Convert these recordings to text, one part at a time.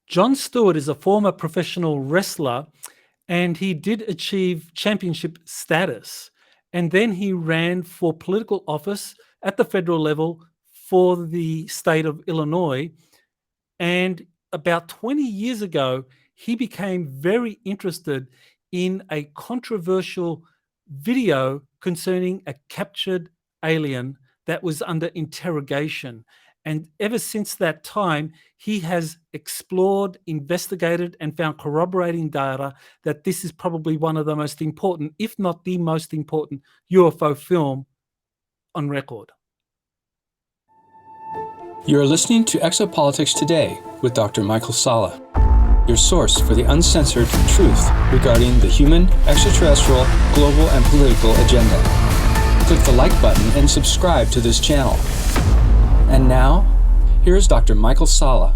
Jon Stewart is a former professional wrestler, and he did achieve championship status. And then he ran for political office at the federal level for the state of Illinois. And about 20 years ago, he became very interested in a controversial video concerning a captured alien that was under interrogation. And ever since that time, he has explored, investigated, and found corroborating data that this is probably one of the most important, if not the most important, UFO film on record. You're listening to Exopolitics Today with Dr. Michael Salla, your source for the uncensored truth regarding the human, extraterrestrial, global, and political agenda. Click the like button and subscribe to this channel. And now, here's Dr. Michael Salla.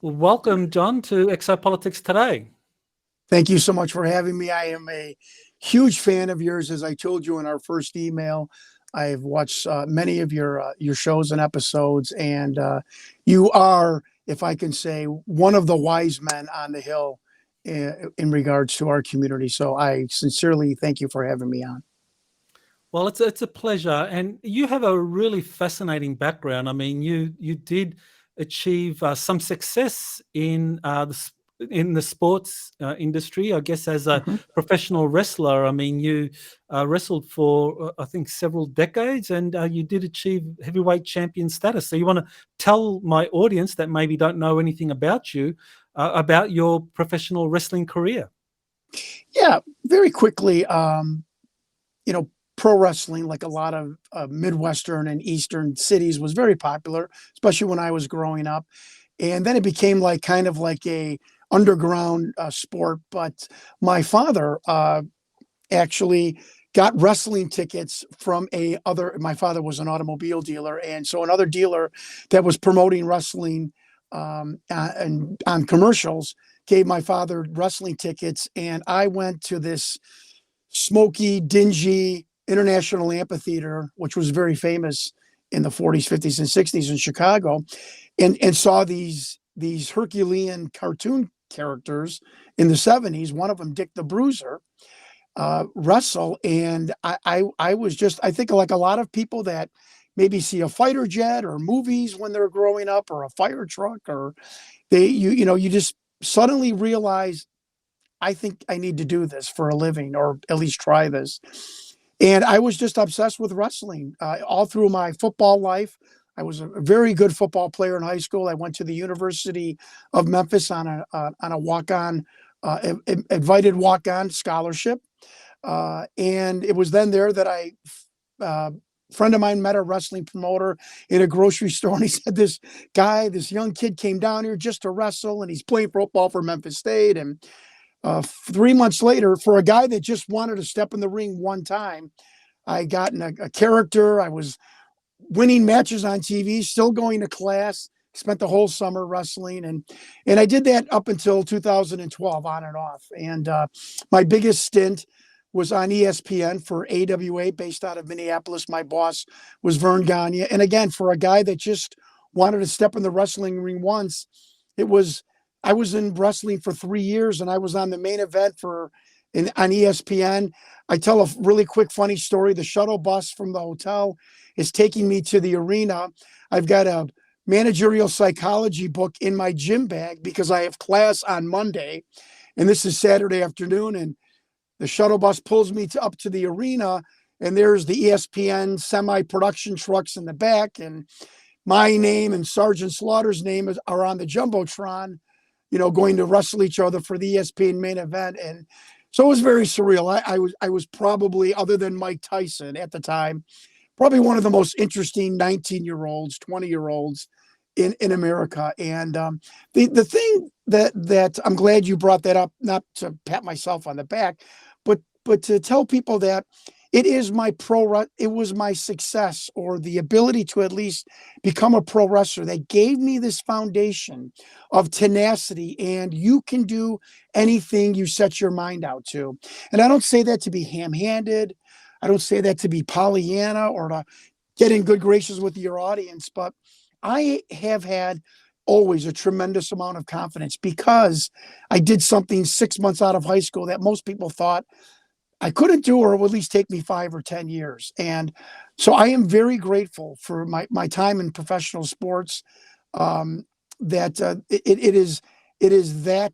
Well, welcome, Jon, to Exopolitics Today. Thank you so much for having me. I am a huge fan of yours, as I told you in our first email. I've watched many of your shows and episodes, and you are, if I can say, one of the wise men on the Hill in regards to our community. So I sincerely thank you for having me on. Well, it's a pleasure, and you have a really fascinating background. I mean, you did achieve some success in the sports industry, I guess, as a professional wrestler. I mean, you wrestled for, I think, several decades, and you did achieve heavyweight champion status. So you want to tell my audience that maybe don't know anything about you, about your professional wrestling career. Yeah, very quickly, pro wrestling, like a lot of Midwestern and Eastern cities, was very popular, especially when I was growing up. And then it became kind of like a underground sport. But my father actually got wrestling tickets from my father was an automobile dealer. And so another dealer that was promoting wrestling and on commercials gave my father wrestling tickets. And I went to this smoky, dingy International Amphitheater, which was very famous in the 40s, 50s, and 60s in Chicago, and saw these Herculean cartoon characters in the 70s, one of them, Dick the Bruiser, wrestle. And I was just, I think, like a lot of people that maybe see a fighter jet or movies when they're growing up, or a fire truck, or you just suddenly realize, I think I need to do this for a living, or at least try this. And I was just obsessed with wrestling all through my football life. I was a very good football player in high school. I went to the University of Memphis on a walk-on, invited walk-on scholarship. And it was then there that a friend of mine met a wrestling promoter in a grocery store, and he said, this young kid came down here just to wrestle, and he's playing football for Memphis State. And 3 months later, for a guy that just wanted to step in the ring one time, I got in a character. I was winning matches on TV, still going to class, spent the whole summer wrestling. And I did that up until 2012, on and off. And my biggest stint was on ESPN for AWA, based out of Minneapolis. My boss was Vern Gagne. And again, for a guy that just wanted to step in the wrestling ring once, I was in wrestling for 3 years, and I was on the main event on ESPN. I tell a really quick, funny story. The shuttle bus from the hotel is taking me to the arena. I've got a managerial psychology book in my gym bag because I have class on Monday, and this is Saturday afternoon. And the shuttle bus pulls me up to the arena, and there's the ESPN semi-production trucks in the back, and my name and Sergeant Slaughter's name are on the Jumbotron, going to wrestle each other for the ESPN main event. And so it was very surreal. I was probably, other than Mike Tyson at the time, probably one of the most interesting 19-year-olds, 20-year-olds in America. And the thing that I'm glad you brought that up, not to pat myself on the back, but to tell people that it was my success, or the ability to at least become a pro wrestler, that gave me this foundation of tenacity. And you can do anything you set your mind out to. And I don't say that to be ham-handed. I don't say that to be Pollyanna or to get in good graces with your audience, but I have had always a tremendous amount of confidence because I did something 6 months out of high school that most people thought I couldn't do, or it would at least take me 5 or 10 years. And so I am very grateful for my time in professional sports. That it is that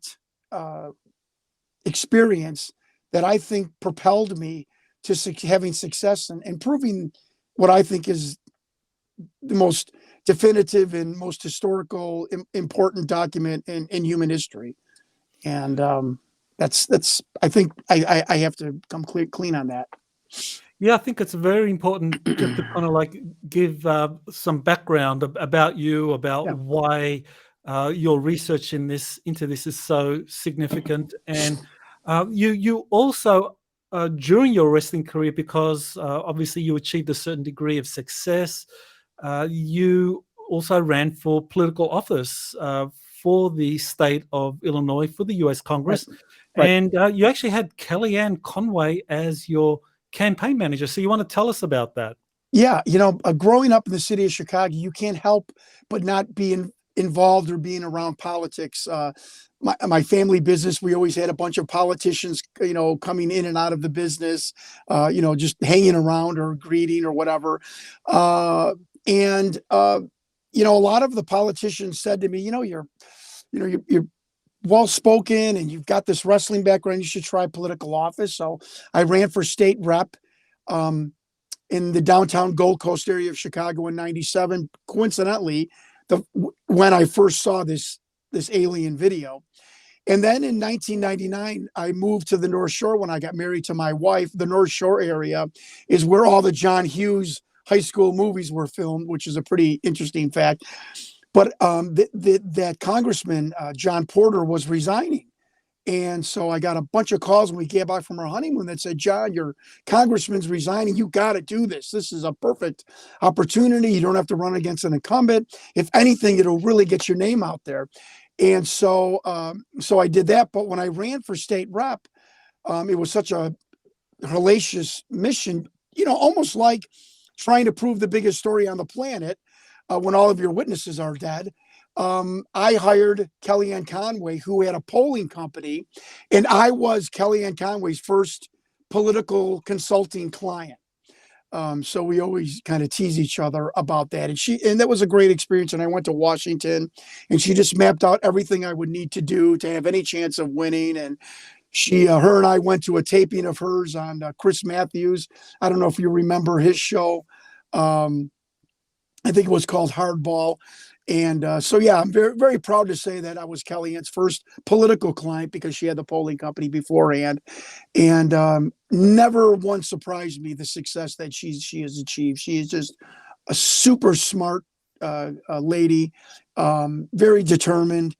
experience that I think propelled me to having success and proving what I think is the most definitive and most historical important document in human history. And that's I think I have to come clean on that. Yeah, I think it's very important just to kind of like give some background about you, about Yeah. why your research into this is so significant, and you also during your wrestling career, because obviously you achieved a certain degree of success, you also ran for political office for the state of Illinois for the U.S. Congress, Right. and you actually had Kellyanne Conway as your campaign manager. So you want to tell us about that? Yeah, growing up in the city of Chicago, you can't help but not be involved or being around politics. My family business, we always had a bunch of politicians, coming in and out of the business, just hanging around or greeting or whatever. And a lot of the politicians said to me, you're well spoken and you've got this wrestling background. You should try political office. So I ran for state rep in the downtown Gold Coast area of Chicago in '97. Coincidentally, when I first saw this alien video. And then in 1999, I moved to the North Shore when I got married to my wife. The North Shore area is where all the John Hughes high school movies were filmed, which is a pretty interesting fact. But that Congressman, John Porter, was resigning. And so I got a bunch of calls when we came back from our honeymoon that said, John, your congressman's resigning. You got to do this. This is a perfect opportunity. You don't have to run against an incumbent. If anything, it'll really get your name out there. And so I did that. But when I ran for state rep, it was such a hellacious mission, almost like trying to prove the biggest story on the planet when all of your witnesses are dead. I hired Kellyanne Conway, who had a polling company, and I was Kellyanne Conway's first political consulting client. So we always kind of tease each other about that. And that was a great experience. And I went to Washington and she just mapped out everything I would need to do to have any chance of winning. And her and I went to a taping of hers on Chris Matthews. I don't know if you remember his show. I think it was called Hardball. And I'm very, very proud to say that I was Kellyanne's first political client because she had the polling company beforehand. And never once surprised me the success that she has achieved. She is just a super smart lady, very determined.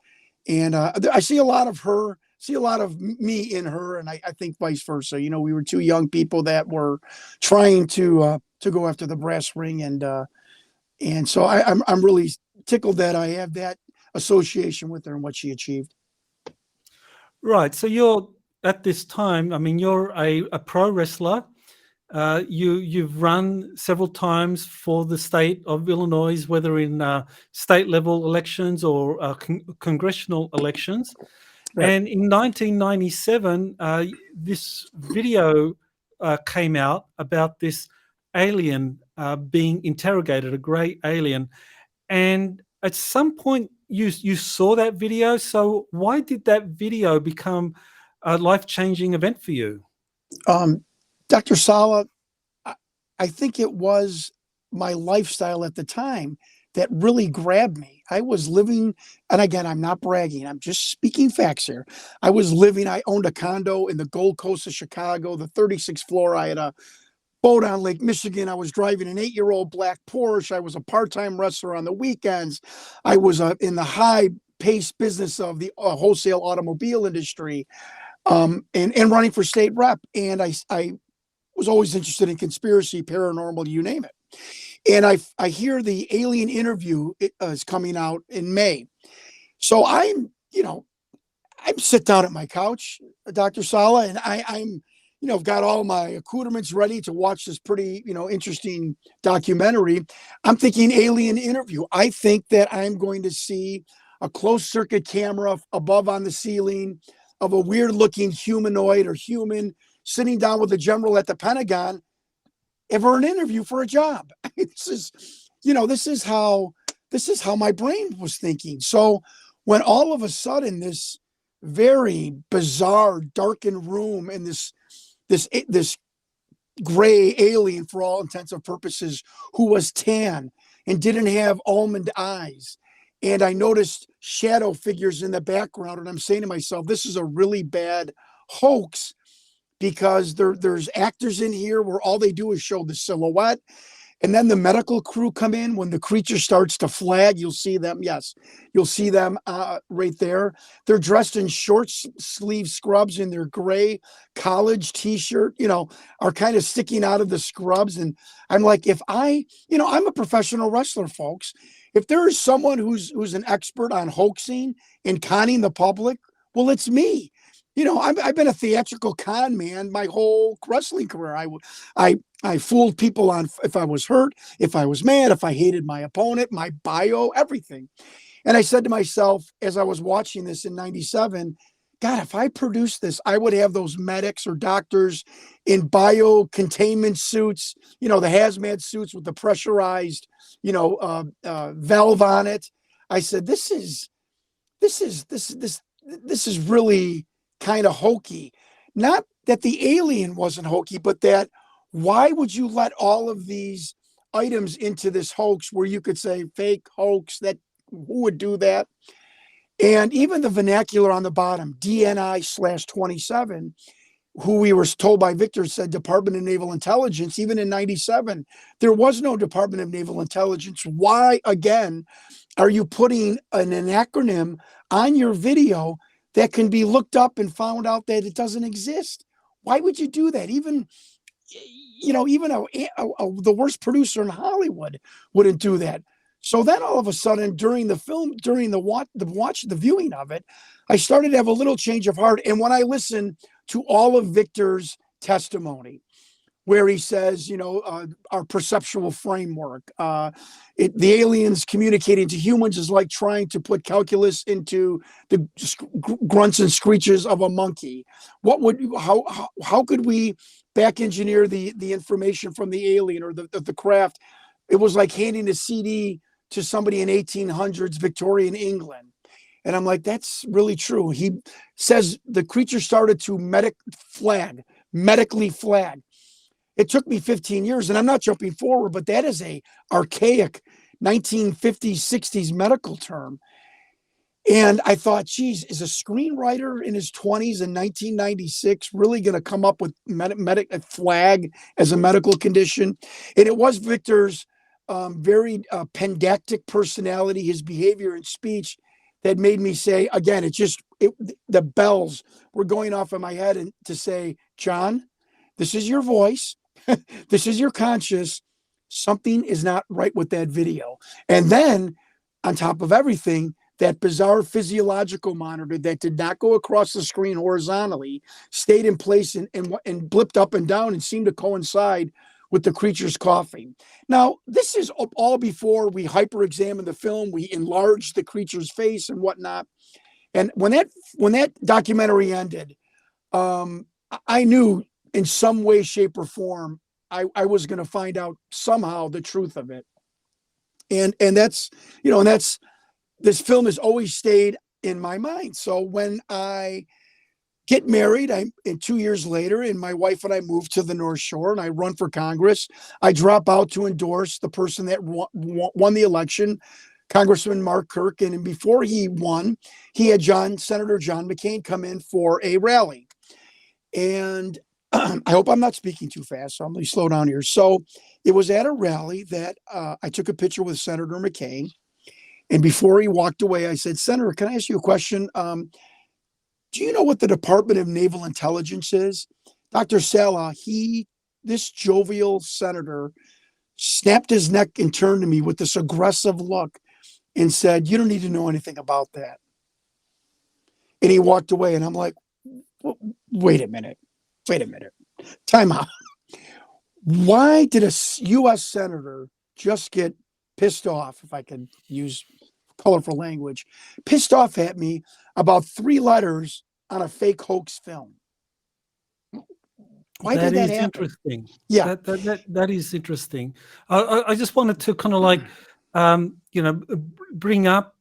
And I see a lot of me in her, and I think vice versa. We were two young people that were trying to go after the brass ring, and so I'm really tickled that I have that association with her and what she achieved. Right. So you're at this time, I mean, you're a pro wrestler. You've run several times for the state of Illinois, whether in state level elections or congressional elections. Right. And in 1997, this video came out about this alien being interrogated, a gray alien. And at some point you saw that video. So why did that video become a life-changing event for you? Dr. Sala, I think it was my lifestyle at the time that really grabbed me. I was living, and again, I'm not bragging, I'm just speaking facts here. I owned a condo in the Gold Coast of Chicago, the 36th floor. I had a boat on Lake Michigan. I was driving an 8-year-old black Porsche. I was a part-time wrestler on the weekends. I was in the high-paced business of the wholesale automobile industry, and running for state rep. And I was always interested in conspiracy, paranormal, you name it. And I hear the alien interview is coming out in May. So I'm sit down at my couch, Dr. Sala, and I'm I've got all my accoutrements ready to watch this pretty, interesting documentary. I'm thinking alien interview. I think that I'm going to see a closed circuit camera above on the ceiling of a weird looking humanoid or human sitting down with the general at the Pentagon for an interview for a job. This is how my brain was thinking. So when all of a sudden this very bizarre darkened room and this gray alien, for all intents and purposes, who was tan and didn't have almond eyes, and I noticed shadow figures in the background, and I'm saying to myself, this is a really bad hoax, because there's actors in here where all they do is show the silhouette. And then the medical crew come in when the creature starts to flag. You'll see them. Yes, you'll see them right there. They're dressed in short sleeve scrubs in their gray college T-shirt, are kind of sticking out of the scrubs. And I'm like, I'm a professional wrestler, folks. If there is someone who's an expert on hoaxing and conning the public, well, it's me. I've been a theatrical con man my whole wrestling career. I fooled people on if I was hurt, if I was mad, if I hated my opponent, my bio, everything. And I said to myself, as I was watching this in 97, God, if I produced this, I would have those medics or doctors in bio containment suits, the hazmat suits with the pressurized, valve on it. I said, this is really kind of hokey. Not that the alien wasn't hokey, but that why would you let all of these items into this hoax where you could say fake hoax, that who would do that? And even the vernacular on the bottom, DNI/27, who we were told by Victor said Department of Naval Intelligence, even in 97, there was no Department of Naval Intelligence. Why, again, are you putting an acronym on your video that can be looked up and found out that it doesn't exist? Why would you do that? Even the worst producer in Hollywood wouldn't do that. So then all of a sudden during the film, during the viewing of it, I started to have a little change of heart. And when I listened to all of Victor's testimony, where he says, our perceptual framework, the aliens communicating to humans is like trying to put calculus into the grunts and screeches of a monkey. How could we back engineer the information from the alien or the craft? It was like handing a CD to somebody in 1800s Victorian England. And I'm like, that's really true. He says the creature started to medically flag. It took me 15 years, and I'm not jumping forward, but that is a archaic 1950s, 60s medical term. And I thought, geez, is a screenwriter in his 20s in 1996 really going to come up with a flag as a medical condition? And it was Victor's very pedantic personality, his behavior and speech, that made me say, again, the bells were going off in my head, and to say, Jon, this is your voice. This is your conscience. Something is not right with that video. And then on top of everything, that bizarre physiological monitor that did not go across the screen horizontally stayed in place and blipped up and down and seemed to coincide with the creature's coughing. Now, this is all before we hyper-examined the film. We enlarged the creature's face and whatnot. And when that documentary ended, I knew in some way, shape, or form, I was going to find out somehow the truth of it. And that's this film has always stayed in my mind. So when I get married, and 2 years later, and my wife and I move to the North Shore, and I run for Congress, I drop out to endorse the person that won the election, Congressman Mark Kirk. And before he won, he had Senator John McCain come in for a rally. And I hope I'm not speaking too fast, so I'm going to slow down here. So it was at a rally that I took a picture with Senator McCain. And before he walked away, I said, Senator, can I ask you a question? Do you know what the Department of Naval Intelligence is? Dr. Sala, this jovial senator, snapped his neck and turned to me with this aggressive look and said, you don't need to know anything about that. And he walked away, and I'm like, wait a minute. Time out. Why did a U.S. senator just get pissed off, if I can use colorful language, pissed off at me about 3 letters on a fake hoax film? Why That did that is happen? interesting. Yeah, That is interesting. I just wanted to kind of like, bring up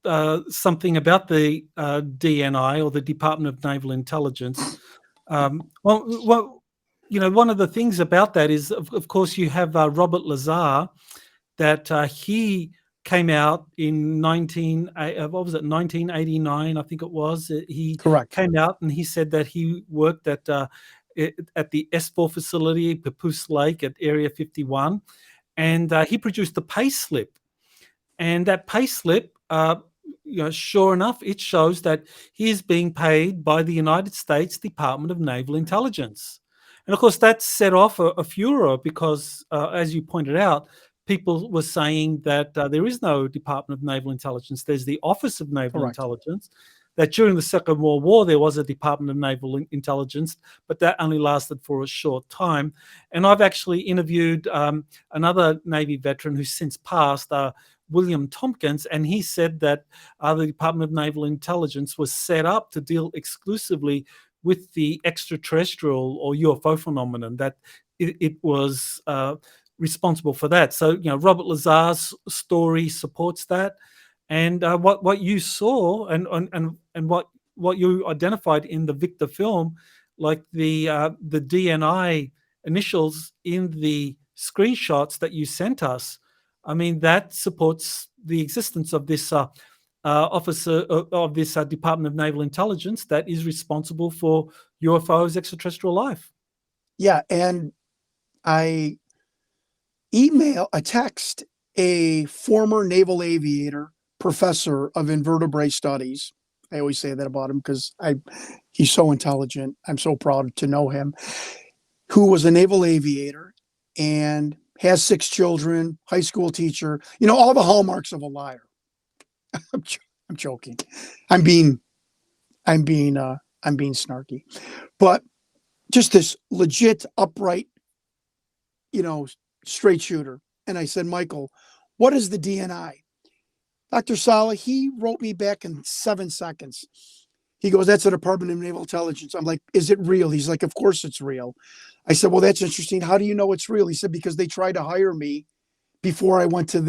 something about the DNI, or the Department of Naval Intelligence. Well, one of the things about that is, of course, you have Robert Lazar, that he came out in 1989, I think it was. He correct. came out and he said that he worked at the S4 facility, Papoose Lake at Area 51, and he produced a pay slip. And that pay slip, sure enough, it shows that he is being paid by the United States Department of Naval Intelligence. And of course, that set off a furor because, as you pointed out, people were saying that there is no Department of Naval Intelligence. There's the Office of Naval Correct. Intelligence. That during the Second World War, there was a Department of Naval Intelligence, but that only lasted for a short time. And I've actually interviewed another Navy veteran who's since passed, William Tompkins, and he said that the Department of Naval Intelligence was set up to deal exclusively with the extraterrestrial or UFO phenomenon, that it was responsible for that. So, Robert Lazar's story supports that. And what you saw and what you identified in the Victor film, like the DNI initials in the screenshots that you sent us, I mean, that supports the existence of this officer of this Department of Naval Intelligence that is responsible for UFOs, extraterrestrial life. Yeah, and I text a former naval aviator, professor of invertebrate studies. I always say that about him because he's so intelligent. I'm so proud to know him, who was a naval aviator and has 6 children, high school teacher, all the hallmarks of a liar. I'm joking. I'm being snarky, but just this legit, upright, straight shooter. And I said, Michael, what is the DNI? Dr. Saleh, he wrote me back in 7 seconds. He goes, that's the Department of Naval Intelligence. I'm like, is it real? He's like, of course it's real. I said, well, that's interesting. How do you know it's real? He said, because they tried to hire me before I went to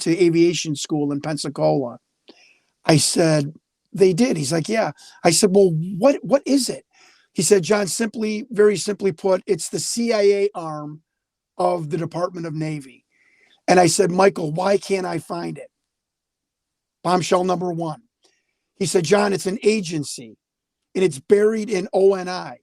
aviation school in Pensacola. I said, they did. He's like, yeah. I said, well, what is it? He said, John, very simply put, it's the CIA arm of the Department of Navy. And I said, Michael, why can't I find it? Bombshell number 1. He said, John, it's an agency and it's buried in ONI.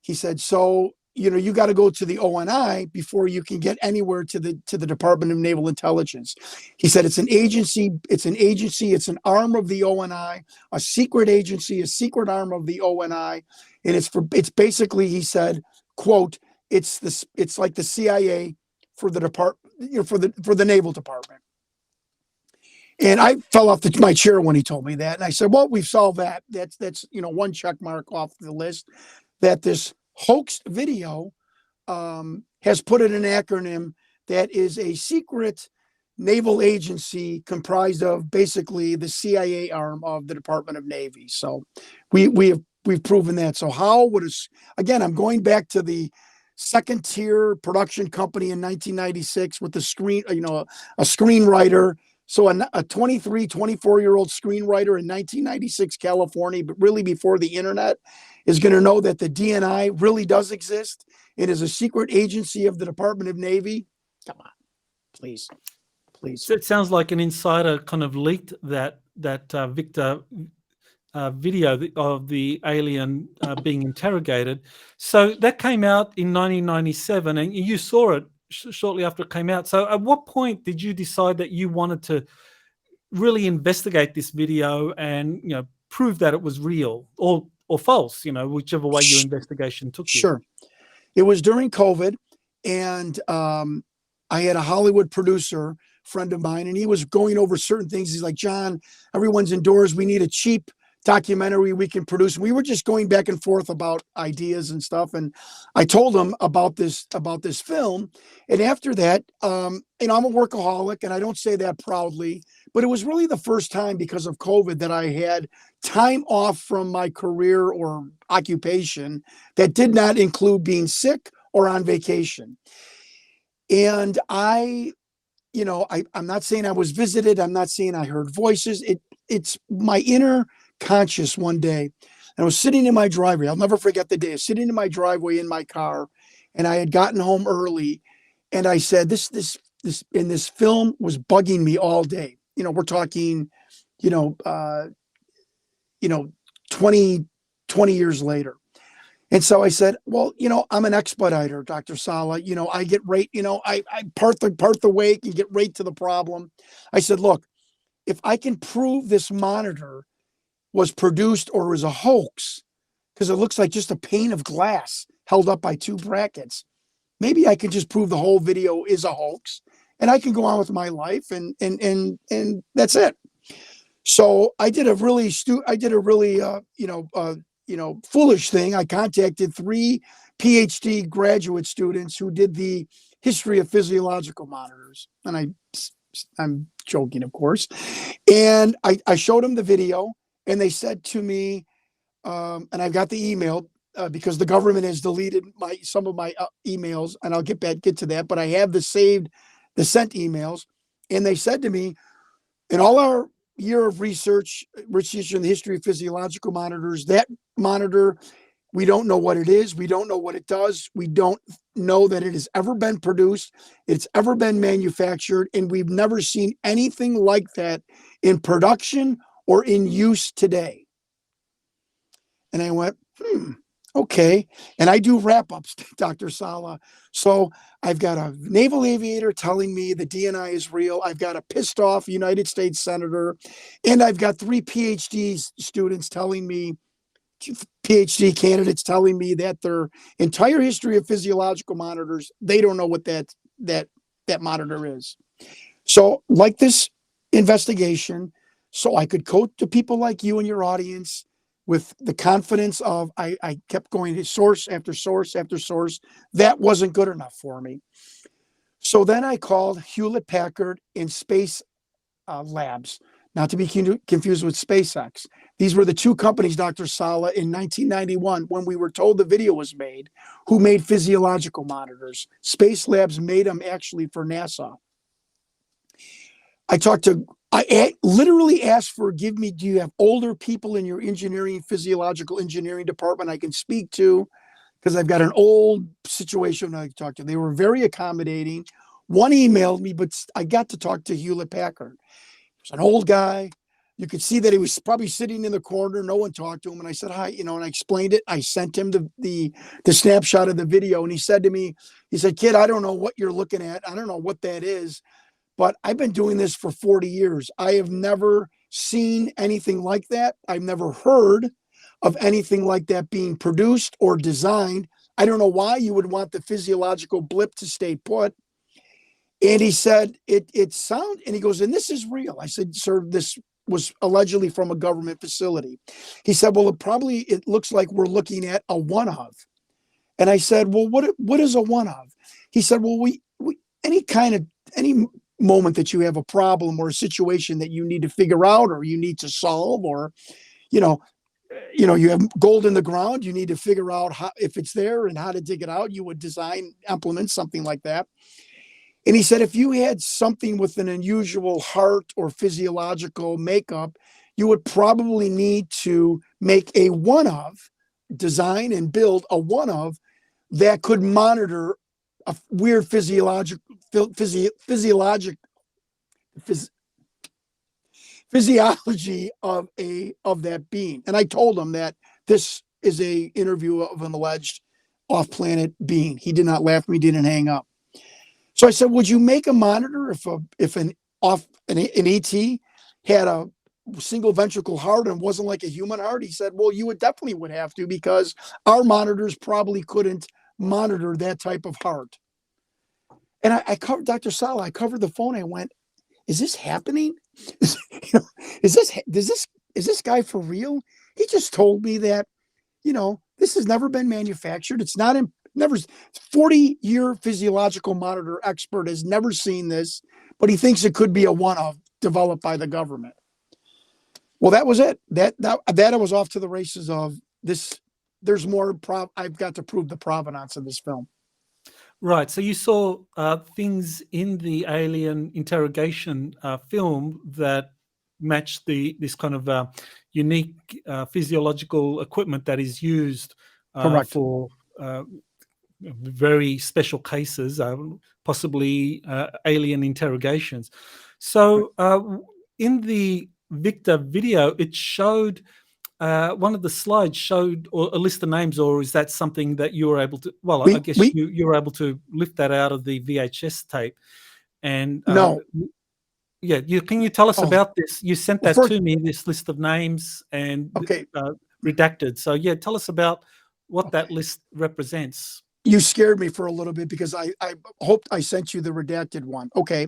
He said, so, you got to go to the ONI before you can get anywhere to the Department of Naval Intelligence. He said, it's an agency, it's an arm of the ONI, a secret agency, a secret arm of the ONI. And it's basically, he said, quote, it's like the CIA for the department, for the Naval Department. And I fell off my chair when he told me that. And I said, well, we've solved that. That's one check mark off the list, that this hoax video has put in an acronym that is a secret naval agency comprised of basically the CIA arm of the Department of Navy. So we've proven that. So how would again, I'm going back to the second tier production company in 1996 with a screenwriter. So a 23, 24-year-old screenwriter in 1996 California, but really before the internet, is going to know that the DNI really does exist. It is a secret agency of the Department of Navy. Come on, please. So it sounds like an insider kind of leaked that Victor video of the alien being interrogated. So that came out in 1997, and you saw it shortly after it came out. So at what point did you decide that you wanted to really investigate this video and prove that it was real or false, whichever way your investigation took you? Sure. It was during COVID, and I had a Hollywood producer friend of mine, and he was going over certain things. He's like, John, everyone's indoors. We need a cheap documentary we can produce. We were just going back and forth about ideas and stuff. And I told him about this film. And after that, I'm a workaholic, and I don't say that proudly, but it was really the first time because of COVID that I had time off from my career or occupation that did not include being sick or on vacation. And I'm not saying I was visited. I'm not saying I heard voices. It's my inner conscious one day. And I was sitting in my driveway. I'll never forget the day. I was sitting in my driveway in my car, and I had gotten home early. And I said, this film was bugging me all day. We're talking, 20 years later. And so I said, well, I'm an expediter, Dr. Sala. I get right, I part the wake and get right to the problem. I said, look, if I can prove this monitor was produced or was a hoax, because it looks like just a pane of glass held up by two brackets, maybe I can just prove the whole video is a hoax, and I can go on with my life, and that's it. So I did a really foolish thing. I contacted 3 PhD graduate students who did the history of physiological monitors, and I'm joking, of course. And I showed them the video, and they said to me, and I've got the email because the government has deleted some of my emails, and I'll get to that. But I have the sent emails, and they said to me, in all our year of research in the history of physiological monitors, that monitor, we don't know what it is. We don't know what it does. We don't know that it has ever been produced. It's ever been manufactured. And we've never seen anything like that in production or in use today. And I went, okay. And I do wrap-ups, Dr. Sala. So I've got a naval aviator telling me the DNI is real. I've got a pissed off United States senator. And I've got 3 PhD students telling me, PhD candidates telling me that their entire history of physiological monitors, they don't know what that monitor is. So like this investigation, so I could quote to people like you and your audience with the confidence of I kept going to source after source after source. That wasn't good enough for me. So then I called Hewlett Packard and Space Labs, not to be confused with SpaceX. These were the 2 companies, Dr. Sala, in 1991, when we were told the video was made, who made physiological monitors. Space Labs made them actually for NASA. I literally asked for, do you have older people in your physiological engineering department I can speak to? Because I've got an old situation I can talk to. They were very accommodating. One emailed me, but I got to talk to Hewlett Packard. He was an old guy. You could see that he was probably sitting in the corner. No one talked to him. And I said, hi, and I explained it. I sent him the snapshot of the video. And he said to me, kid, I don't know what you're looking at. I don't know what that is. But I've been doing this for 40 years. I have never seen anything like that. I've never heard of anything like that being produced or designed. I don't know why you would want the physiological blip to stay put. And he said, and he goes, and this is real. I said, sir, this was allegedly from a government facility. He said, well, it looks like we're looking at a one of. And I said, well, what is a one of? He said, well, we any moment that you have a problem or a situation that you need to figure out or you need to solve, or you have gold in the ground, you need to figure out if it's there and how to dig it out, you would implement something like that. And he said, if you had something with an unusual heart or physiological makeup, you would probably need to make a one of, design and build a one of that could monitor a weird physiology of that being. And I told him that this is a interview of an alleged off-planet being. He did not laugh at me, didn't hang up. So I said, would you make a monitor if an ET had a single ventricle heart and wasn't like a human heart? He said, well, you would have to, because our monitors probably couldn't monitor that type of heart. And I covered, Dr. Sala, I covered the phone. I went, is this happening? Does this is this guy for real? He just told me that, this has never been manufactured. It's not in, never, 40-year physiological monitor expert has never seen this, but he thinks it could be a one-off developed by the government. Well, that was it. That I was off to the races of this. There's more. I've got to prove the provenance of this film. Right. So you saw things in the alien interrogation film that matched this kind of unique physiological equipment that is used for very special cases, possibly alien interrogations. So in the Victor video, it showed one of the slides showed a list of names, or is that something that you were able to? Well, I guess you were able to lift that out of the VHS tape. And no, yeah, can you tell us about this? You sent that to me, this list of names and redacted. So yeah, tell us about what that list represents. You scared me for a little bit because I hoped I sent you the redacted one. Okay,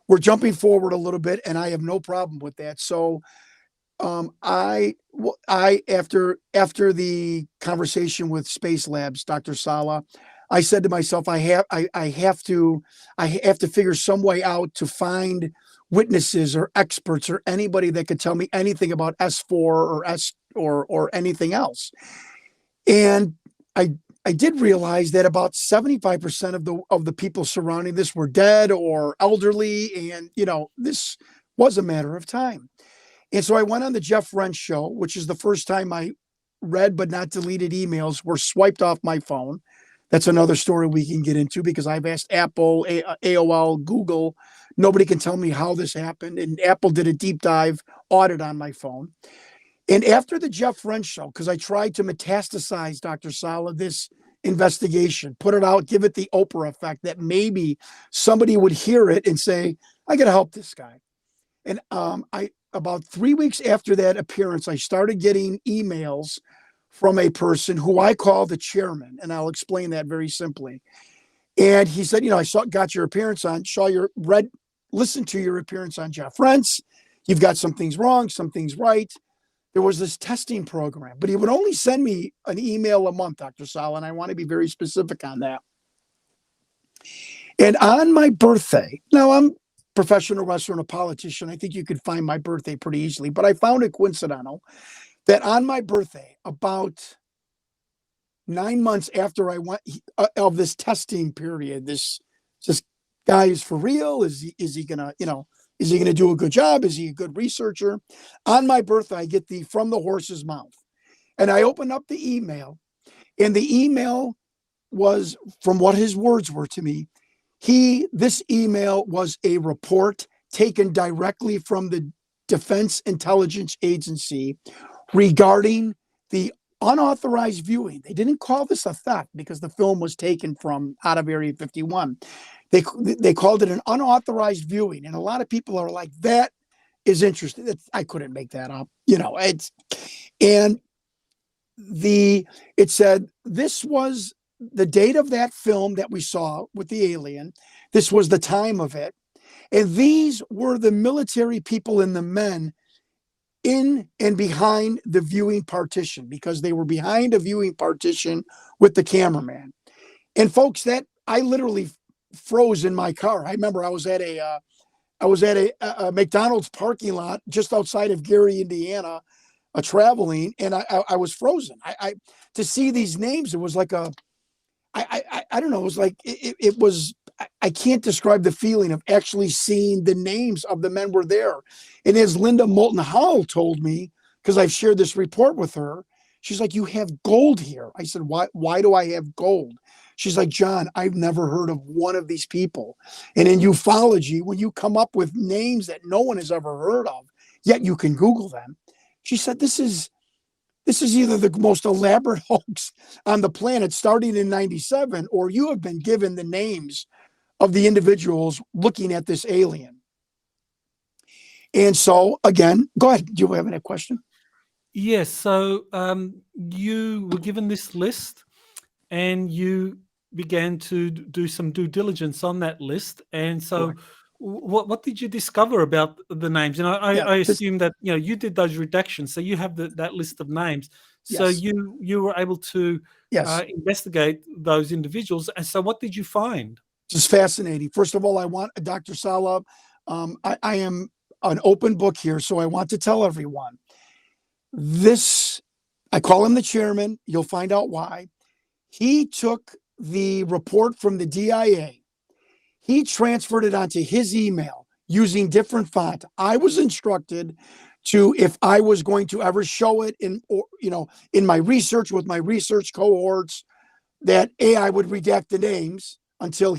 we're jumping forward a little bit, and I have no problem with that. So. I after the conversation with Space Labs, Dr. Sala, I said to myself, I have to figure some way out to find witnesses or experts or anybody that could tell me anything about S4 or S or anything else. And I did realize that about 75% of the people surrounding this were dead or elderly, and this was a matter of time. And so I went on the Jeff Rench show, which is the first time my read but not deleted emails were swiped off my phone. That's another story we can get into because I've asked Apple, AOL, Google. Nobody can tell me how this happened. And Apple did a deep dive audit on my phone. And after the Jeff Rench show, because I tried to metastasize, Dr. Sala, this investigation, put it out, give it the Oprah effect that maybe somebody would hear it and say, I got to help this guy. And about 3 weeks after that appearance, I started getting emails from a person who I call the chairman, and I'll explain that very simply. And he said, got your appearance on, listened to your appearance on Jeff Rench. You've got some things wrong, some things right. There was this testing program, but he would only send me an email a month, Dr. Sala, and I want to be very specific on that. And on my birthday, now I'm professional wrestler and a politician. I think you could find my birthday pretty easily, but I found it coincidental that on my birthday, about 9 months after I went of this testing period, this guy is for real. Is he gonna do a good job? Is he a good researcher? On my birthday, I get the from the horse's mouth, and I open up the email, and the email was, from what his words were to me, this email was a report taken directly from the Defense Intelligence Agency regarding the unauthorized viewing. They didn't call this a theft because the film was taken from out of Area 51. They called it an unauthorized viewing. And a lot of people are like, that is interesting. I couldn't make that up. It said this was the date of that film that we saw with the alien. This was the time of it. And these were the military people and the men in and behind the viewing partition, because they were behind a viewing partition with the cameraman. And folks, that I literally froze in my car. I remember I was at a McDonald's parking lot just outside of Gary, Indiana, traveling, and I was frozen. I to see these names, it was like I don't know. It was like it was. I can't describe the feeling of actually seeing the names of the men were there. And as Linda Moulton Howell told me, because I've shared this report with her, she's like, "You have gold here." I said, "Why? Why do I have gold?" She's like, "John, I've never heard of one of these people. And in ufology, when you come up with names that no one has ever heard of, yet you can Google them," she said, "This is either the most elaborate hoax on the planet starting in 97, or you have been given the names of the individuals looking at this alien." And so, again, go ahead. Do you have any question? Yes. So you were given this list and you began to do some due diligence on that list. And so What did you discover about the names? And Yeah, I assume that you did those redactions, so you have that list of names. So yes, you were able to yes. investigate those individuals. And so, what did you find? Just fascinating. First of all, I want Dr. Sala. I am an open book here, so I want to tell everyone this. I call him the chairman. You'll find out why. He took the report from the DIA. He transferred it onto his email using different font. I was instructed to, if I was going to ever show it in my research with my research cohorts, that I would redact the names until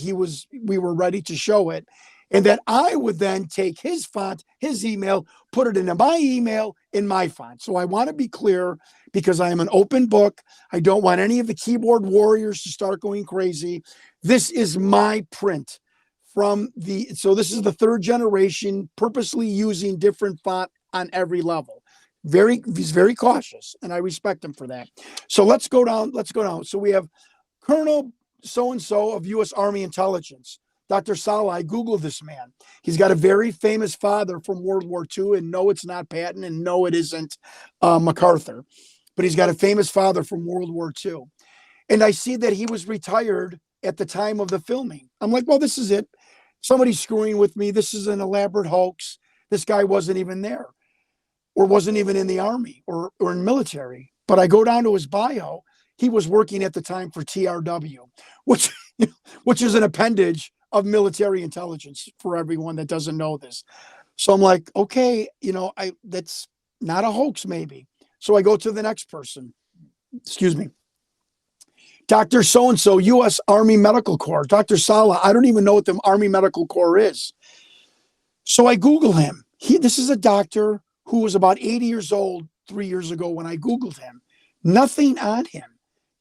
we were ready to show it. And that I would then take his font, his email, put it into my email in my font. So I want to be clear, because I am an open book. I don't want any of the keyboard warriors to start going crazy. This is my print so this is the third generation, purposely using different font on every level. He's very cautious, and I respect him for that. So let's go down. So we have Colonel so-and-so of U.S. Army Intelligence. Dr. Sala, I Googled this man. He's got a very famous father from World War II, and no, it's not Patton, and no, it isn't MacArthur. But he's got a famous father from World War II. And I see that he was retired at the time of the filming. I'm like, well, this is it. Somebody's screwing with me. This is an elaborate hoax. This guy wasn't even there, or wasn't even in the Army or in military. But I go down to his bio. He was working at the time for TRW, which is an appendage of military intelligence, for everyone that doesn't know this. So I'm like, okay, that's not a hoax, maybe. So I go to the next person. Excuse me. Dr. So-and-so, U.S. Army Medical Corps. Dr. Sala, I don't even know what the Army Medical Corps is. So I Google him. This is a doctor who was about 80 years old 3 years ago when I Googled him. Nothing on him.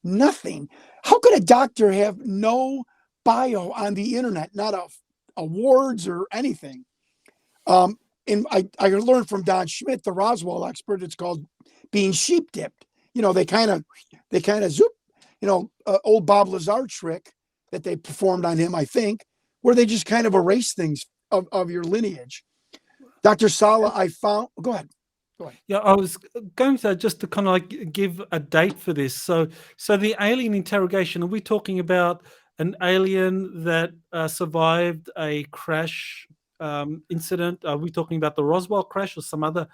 Nothing. How could a doctor have no bio on the internet, not awards or anything? And I learned from Don Schmidt, the Roswell expert, it's called being sheep dipped. They kind of zoop, old Bob Lazar trick that they performed on him, I think, where they just kind of erase things of your lineage. Dr. Sala, I found, go ahead. Yeah, I was going to just to kind of like give a date for this. So the alien interrogation, are we talking about an alien that survived a crash incident? Are we talking about the Roswell crash or some other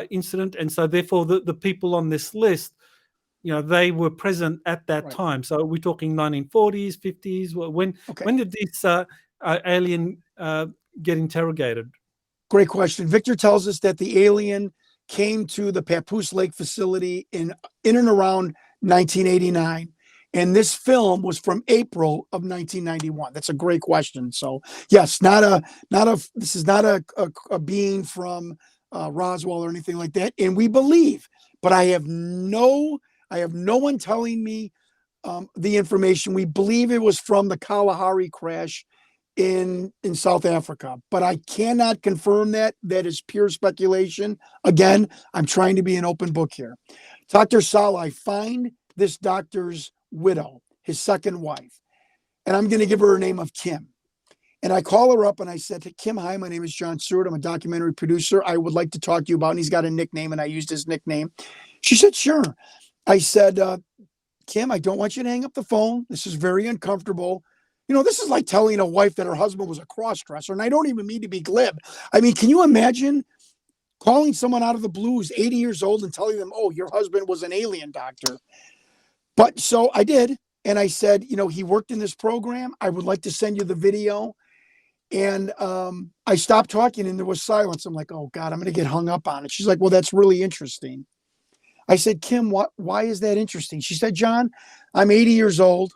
incident? And so therefore the people on this list, they were present at that time. So are we talking 1940s, 50s? When did this alien get interrogated? Great question. Victor tells us that the alien came to the Papoose Lake facility in and around 1989. And this film was from April of 1991. That's a great question. So yes, this is not a being from Roswell or anything like that. And we believe, but I have no one telling me the information. We believe it was from the Kalahari crash in South Africa, but I cannot confirm that. That is pure speculation. Again, I'm trying to be an open book here. Dr. Sala, I find this doctor's widow, his second wife, and I'm going to give her a name of Kim. And I call her up and I said to Kim, hi, my name is Jon Stewart. I'm a documentary producer. I would like to talk to you about, and he's got a nickname, and I used his nickname. She said, sure. I said, Kim, I don't want you to hang up the phone. This is very uncomfortable. This is like telling a wife that her husband was a cross-dresser, and I don't even mean to be glib. I mean, can you imagine calling someone out of the blue who's 80 years old and telling them, oh, your husband was an alien doctor? But so I did, and I said, he worked in this program. I would like to send you the video. And I stopped talking, and there was silence. I'm like, oh, God, I'm going to get hung up on it. She's like, well, that's really interesting. I said, Kim, why is that interesting? She said, John, I'm 80 years old.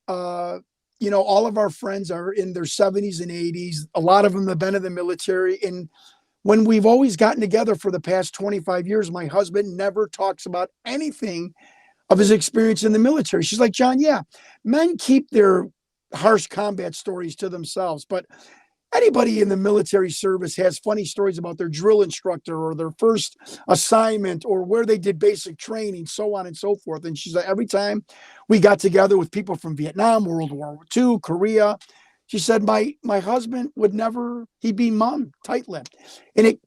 All of our friends are in their 70s and 80s. A lot of them have been in the military. And when we've always gotten together for the past 25 years, my husband never talks about anything of his experience in the military. She's like, John, yeah, men keep their harsh combat stories to themselves, but anybody in the military service has funny stories about their drill instructor or their first assignment or where they did basic training, so on and so forth. And she's like, every time we got together with people from Vietnam, World War II, Korea, She said, my husband would never, he'd be mum, tight-lipped. And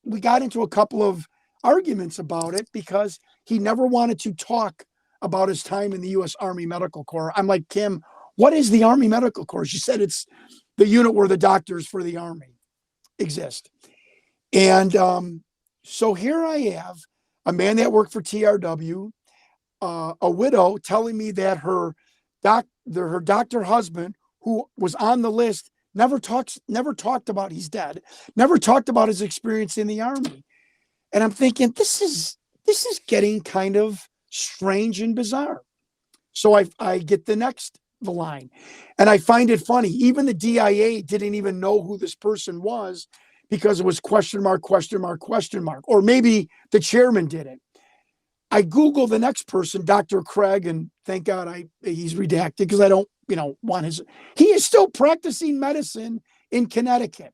we got into a couple of arguments about it because he never wanted to talk about his time in the U.S. Army Medical Corps. I'm like, Kim, what is the Army Medical Corps? She said it's the unit where the doctors for the Army exist. And so here I have a man that worked for TRW, a widow telling me that her doctor husband, who was on the list, never talked about, he's dead, never talked about his experience in the Army. And I'm thinking, this is getting kind of strange and bizarre. So I get the line, and I find it funny. Even the DIA didn't even know who this person was because it was question mark, question mark, question mark. Or maybe the chairman did it. I Google the next person, Dr. Craig, and thank God he's redacted because I don't, want his. He is still practicing medicine in Connecticut.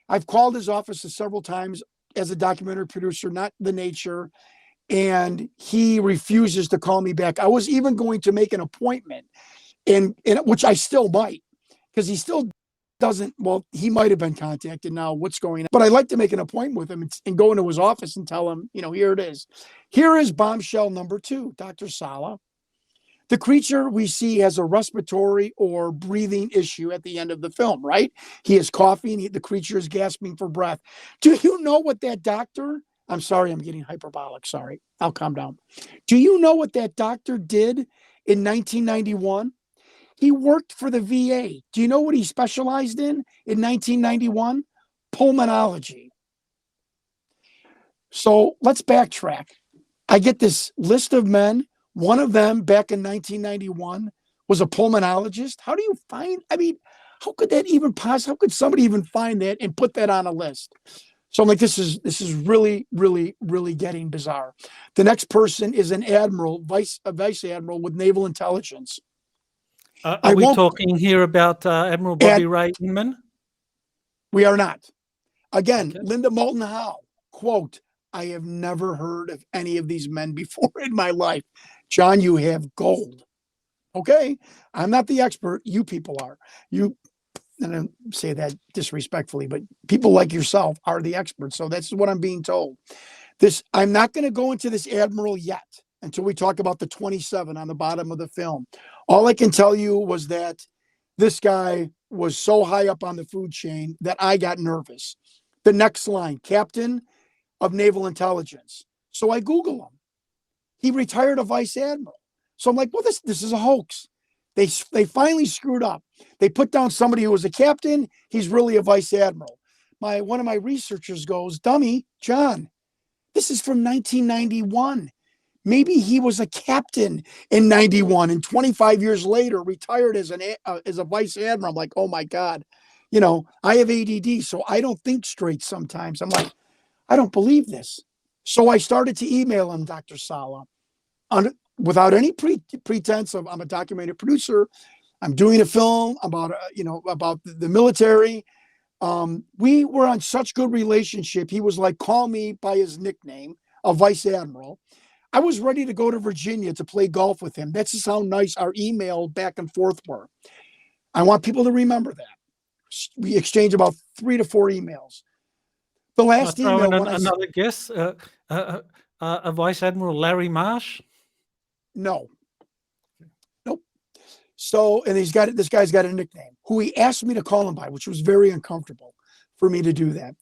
I've called his office several times as a documentary producer, not the nature, and he refuses to call me back. I was even going to make an appointment, and which I still might, because he still doesn't. Well, he might have been contacted now. What's going on? But I'd like to make an appointment with him and go into his office and tell him, here it is. Here is bombshell number 2, Dr. Sala. The creature we see has a respiratory or breathing issue at the end of the film, right? He is coughing. The creature is gasping for breath. Do you know what that doctor, I'm sorry, I'm getting hyperbolic. Sorry. I'll calm down. Do you know what that doctor did in 1991? He worked for the VA. Do you know what he specialized in 1991? Pulmonology. So let's backtrack. I get this list of men. One of them back in 1991 was a pulmonologist. How do you find, how could that even how could somebody even find that and put that on a list? So I'm like, this is really, really, really getting bizarre. The next person is an admiral, a vice admiral with naval intelligence. Are we talking here about Admiral Bobby Ray Inman? We are not. Again, Okay. Linda Moulton Howe, quote, I have never heard of any of these men before in my life. John, you have gold. Okay. I'm not the expert. You people are. And I don't say that disrespectfully, but people like yourself are the experts. So that's what I'm being told. I'm not going to go into this admiral yet until we talk about the 27 on the bottom of the film. All I can tell you was that this guy was so high up on the food chain that I got nervous. The next line, Captain of Naval Intelligence. So I Google him. He retired a vice admiral. So I'm like, well, this is a hoax. They finally screwed up. They put down somebody who was a captain. He's really a vice admiral. One of my researchers goes, dummy, John, this is from 1991. Maybe he was a captain in 91 and 25 years later retired as a vice admiral. I'm like, oh my God, I have ADD, so I don't think straight sometimes. I'm like, I don't believe this. So I started to email him, Dr. Sala, without any pretense of I'm a documentary producer. I'm doing a film about the military. We were on such good relationship. He was like, call me by his nickname, a vice admiral. I was ready to go to Virginia to play golf with him. That's just how nice our email back and forth were. I want people to remember that. We exchanged about 3 to 4 emails. The last email. Another guess, a Vice Admiral Larry Marsh. No. Nope. So, and this guy's got a nickname who he asked me to call him by, which was very uncomfortable for me to do that.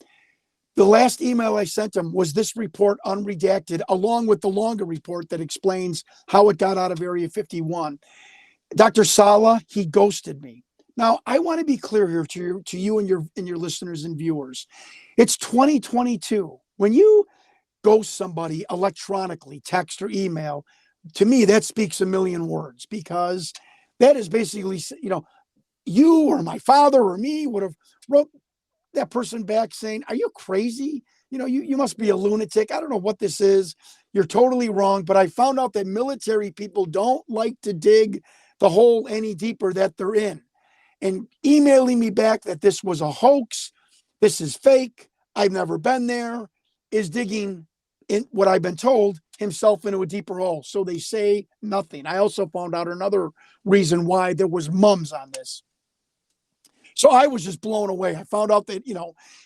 The last email I sent him was this report unredacted, along with the longer report that explains how it got out of Area 51. Dr. Sala, he ghosted me. Now, I want to be clear here to you and your listeners and viewers. It's 2022. When you ghost somebody electronically, text or email, to me, that speaks a million words, because that is basically, you or my father or me would have wrote that person back saying, are you crazy? You must be a lunatic. I don't know what this is. You're totally wrong. But I found out that military people don't like to dig the hole any deeper that they're in. And emailing me back that this was a hoax, this is fake, I've never been there, is digging, in what I've been told, himself into a deeper hole. So they say nothing. I also found out another reason why there was mums on this. So I was just blown away. I found out that,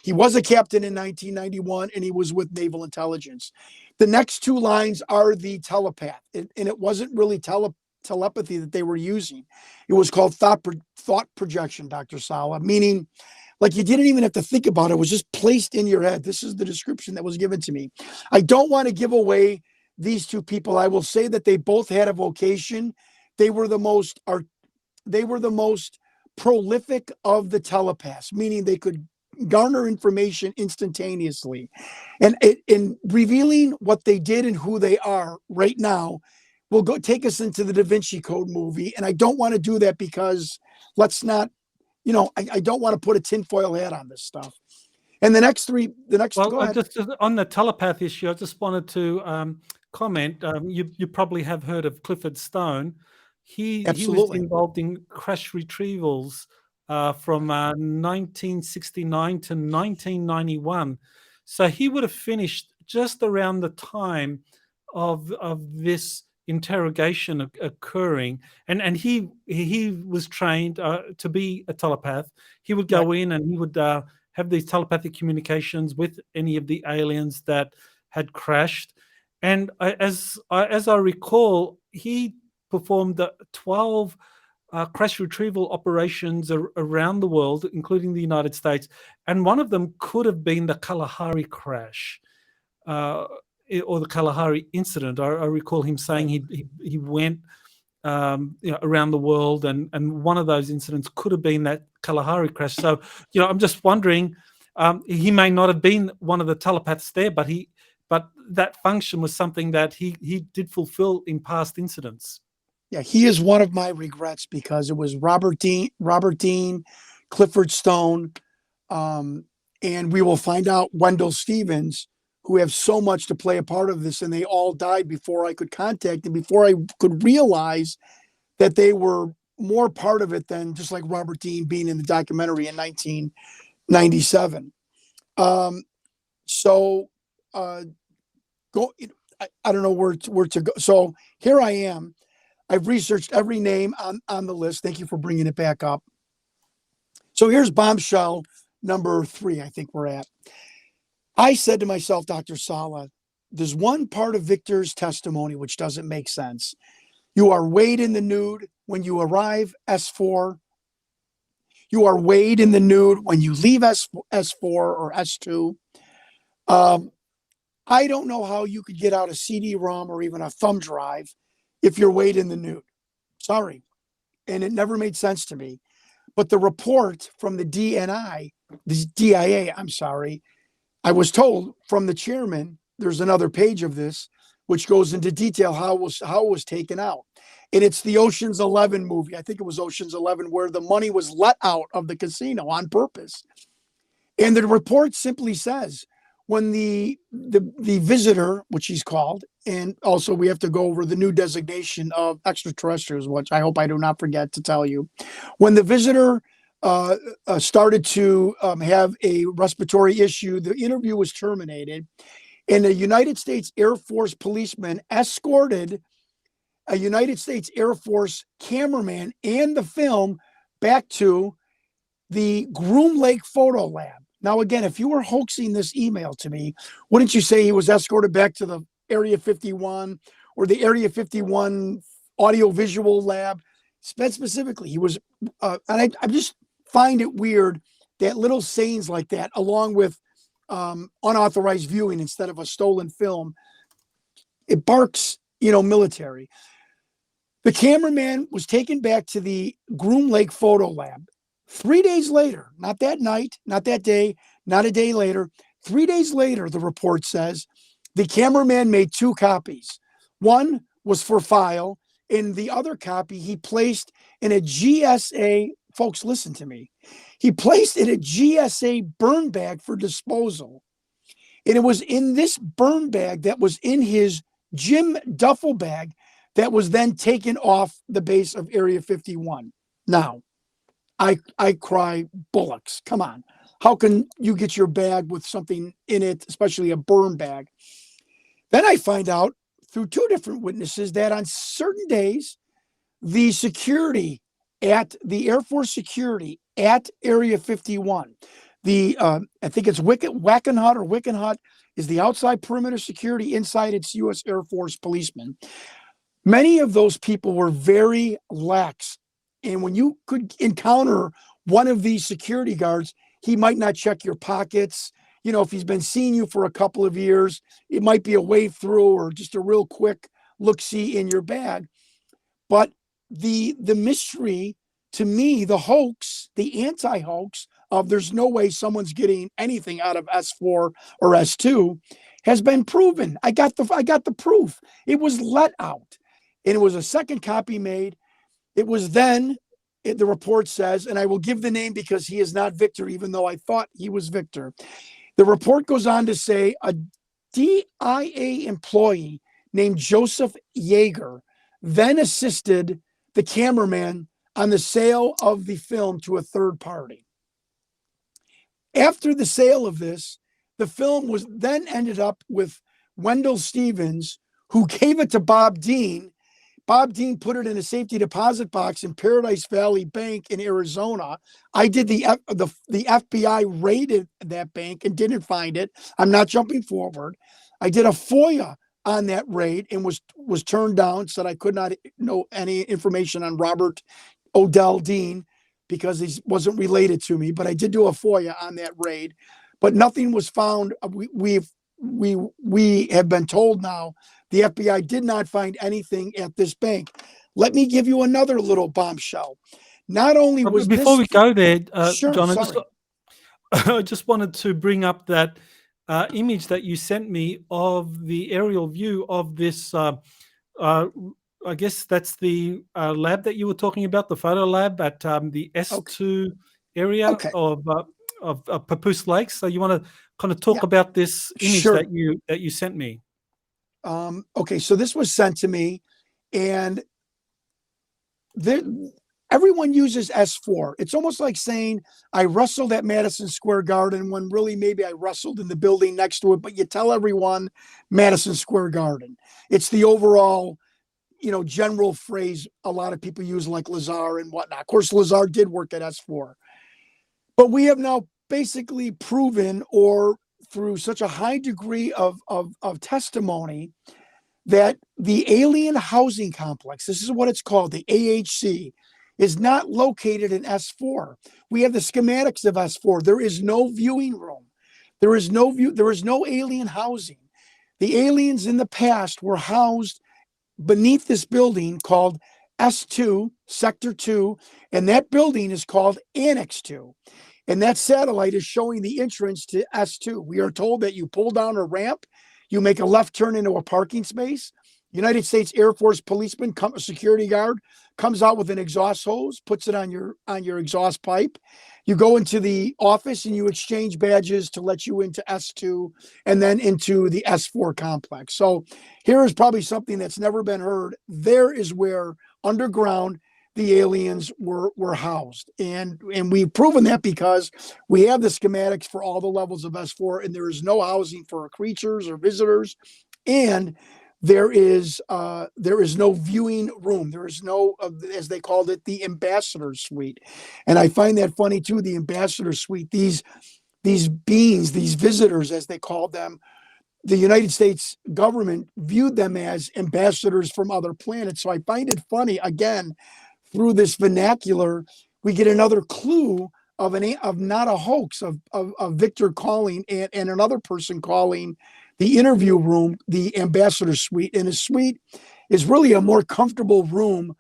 he was a captain in 1991 and he was with Naval Intelligence. The next two lines are the telepath. And it wasn't really telepathy that they were using. It was called thought projection, Dr. Sala, meaning like you didn't even have to think about it. It was just placed in your head. This is the description that was given to me. I don't want to give away these two people. I will say that they both had a vocation. They were the most prolific of the telepaths, meaning they could garner information instantaneously. And in revealing what they did and who they are right now will go take us into the Da Vinci Code movie. And I don't want to do that because let's not, I don't want to put a tinfoil hat on this stuff. And go ahead. Just on the telepath issue, I just wanted to comment. You probably have heard of Clifford Stone. He was involved in crash retrievals from 1969 to 1991. So he would have finished just around the time of this interrogation occurring, and he was trained to be a telepath. He would go in and he would have these telepathic communications with any of the aliens that had crashed. And as I recall, he performed 12 crash retrieval operations around the world, including the United States. And one of them could have been the Kalahari crash or the Kalahari incident. I recall him saying he went around the world, and one of those incidents could have been that Kalahari crash. So, I'm just wondering, he may not have been one of the telepaths there, but that function was something that he did fulfill in past incidents. Yeah, he is one of my regrets because it was Robert Dean, Clifford Stone, and we will find out Wendell Stevens, who have so much to play a part of this, and they all died before I could contact them, before I could realize that they were more part of it than just like Robert Dean being in the documentary in 1997. I don't know where to go. So here I am. I've researched every name on the list. Thank you for bringing it back up. So here's bombshell number 3, I think we're at. I said to myself, Dr. Sala, there's one part of Victor's testimony which doesn't make sense. You are weighed in the nude when you arrive S4. You are weighed in the nude when you leave S4 or S2. I don't know how you could get out a CD-ROM or even a thumb drive if you're weighed in the nude. Sorry. And it never made sense to me. But the report from the DIA, I was told from the chairman, there's another page of this, which goes into detail how it was taken out. And it's the Ocean's 11 movie. I think it was Ocean's 11, where the money was let out of the casino on purpose. And the report simply says, when the visitor, which he's called, and also we have to go over the new designation of extraterrestrials, which I hope I do not forget to tell you. When the visitor started to have a respiratory issue, the interview was terminated, and a United States Air Force policeman escorted a United States Air Force cameraman and the film back to the Groom Lake Photo Lab. Now, again, if you were hoaxing this email to me, wouldn't you say he was escorted back to the Area 51 or the Area 51 audiovisual lab? Specifically, he was, and I just find it weird that little sayings like that, along with unauthorized viewing instead of a stolen film, it barks, military. The cameraman was taken back to the Groom Lake Photo Lab. 3 days later, not that night, not that day, not a day later, 3 days later, the report says, the cameraman made 2 copies. One was for file, and the other copy he placed in a GSA, folks, listen to me. He placed in a GSA burn bag for disposal. And it was in this burn bag that was in his gym duffel bag that was then taken off the base of Area 51. Now, I cry bullocks. Come on. How can you get your bag with something in it, especially a burn bag? Then I find out through 2 different witnesses that on certain days, the security at the Air Force security at Area 51. I think it's Wackenhut is the outside perimeter security. Inside, it's U.S. Air Force policemen. Many of those people were very lax. And when you could encounter one of these security guards, he might not check your pockets. If he's been seeing you for a couple of years, it might be a wave through or just a real quick look-see in your bag. But the mystery, to me, the hoax, the anti-hoax of there's no way someone's getting anything out of S4 or S2 has been proven. I got the proof. It was let out. And it was a second copy made. It was then, the report says, and I will give the name because he is not Victor, even though I thought he was Victor. The report goes on to say a DIA employee named Joseph Yeager then assisted the cameraman on the sale of the film to a third party. After the sale of this, the film was then ended up with Wendell Stevens, who gave it to Bob Dean. Bob Dean put it in a safety deposit box in Paradise Valley Bank in Arizona. I did the FBI raided that bank and didn't find it. I'm not jumping forward. I did a FOIA on that raid and was turned down, said I could not know any information on Robert Odell Dean because he wasn't related to me, but I did do a FOIA on that raid, but nothing was found. We have been told now the FBI did not find anything at this bank. Let me give you another little bombshell. Not only was before we go there, sure, John, sorry. I just wanted to bring up that image that you sent me of the aerial view of this. I guess that's the lab that you were talking about, the photo lab at the S2 area of Papoose Lakes. So you want to kind of talk about this image Sure. that you sent me? Okay, so this was sent to me, and everyone uses S4. It's almost like saying I wrestled at Madison Square Garden when really maybe I wrestled in the building next to it, but you tell everyone Madison Square Garden. It's the overall, general phrase a lot of people use, like Lazar and whatnot. Of course, Lazar did work at S4. But we have now basically proven, or through such a high degree of testimony, that the alien housing complex, this is what it's called, the AHC, is not located in S4. We have the schematics of S4. There is no viewing room. There is no alien housing. The aliens in the past were housed beneath this building called S2, Sector 2, and that building is called Annex 2. And that satellite is showing the entrance to S2. We are told that you pull down a ramp, you make a left turn into a parking space. United States Air Force policeman, a security guard, comes out with an exhaust hose, puts it on your exhaust pipe. You go into the office and you exchange badges to let you into S2 and then into the S4 complex. So here is probably something that's never been heard. There is where underground the aliens were housed. And we've proven that because we have the schematics for all the levels of S4, and there is no housing for creatures or visitors. And there is no viewing room. There is no, as they called it, the ambassador suite. And I find that funny too, the ambassador suite, these beings, these visitors, as they called them, the United States government viewed them as ambassadors from other planets. So I find it funny, again, through this vernacular, we get another clue of not a hoax, of Victor calling and another person calling the interview room the ambassador suite. And a suite is really a more comfortable room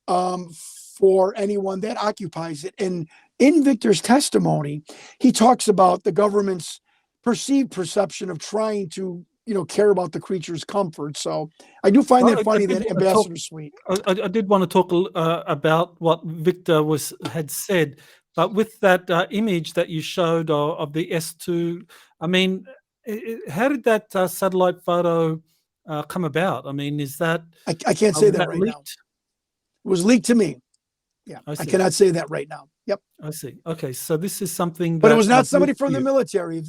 for anyone that occupies it. And in Victor's testimony, he talks about the government's perceived perception of trying to, care about the creature's comfort. So I do find that funny, that ambassador suite. I did want to talk about what Victor had said, but with that image that you showed of the S2, I mean, how did that satellite photo come about? I mean, is that... I can't say that right leaked? now. It was leaked to me. Yeah, I cannot say that right now. Yep. I see. Okay, so this is something But it that was not brought somebody from the you. military.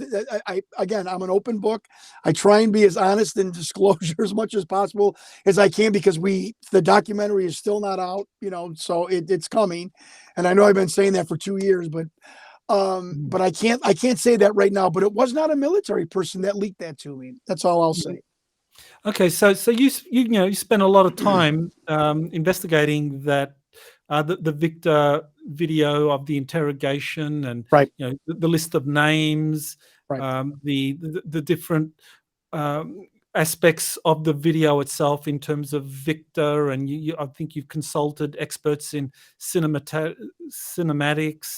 Again, I'm an open book. I try and be as honest and disclosure as much as possible as I can, because the documentary is still not out, so it's coming. And I know I've been saying that for 2 years, but Mm. I can't say that right now. But it was not a military person that leaked that to me. That's all I'll say. Okay, so you spent a lot of time investigating that the Victor video of the interrogation, and Right. the list of names, Right. the different aspects of the video itself in terms of Victor, and I think you've consulted experts in cinematics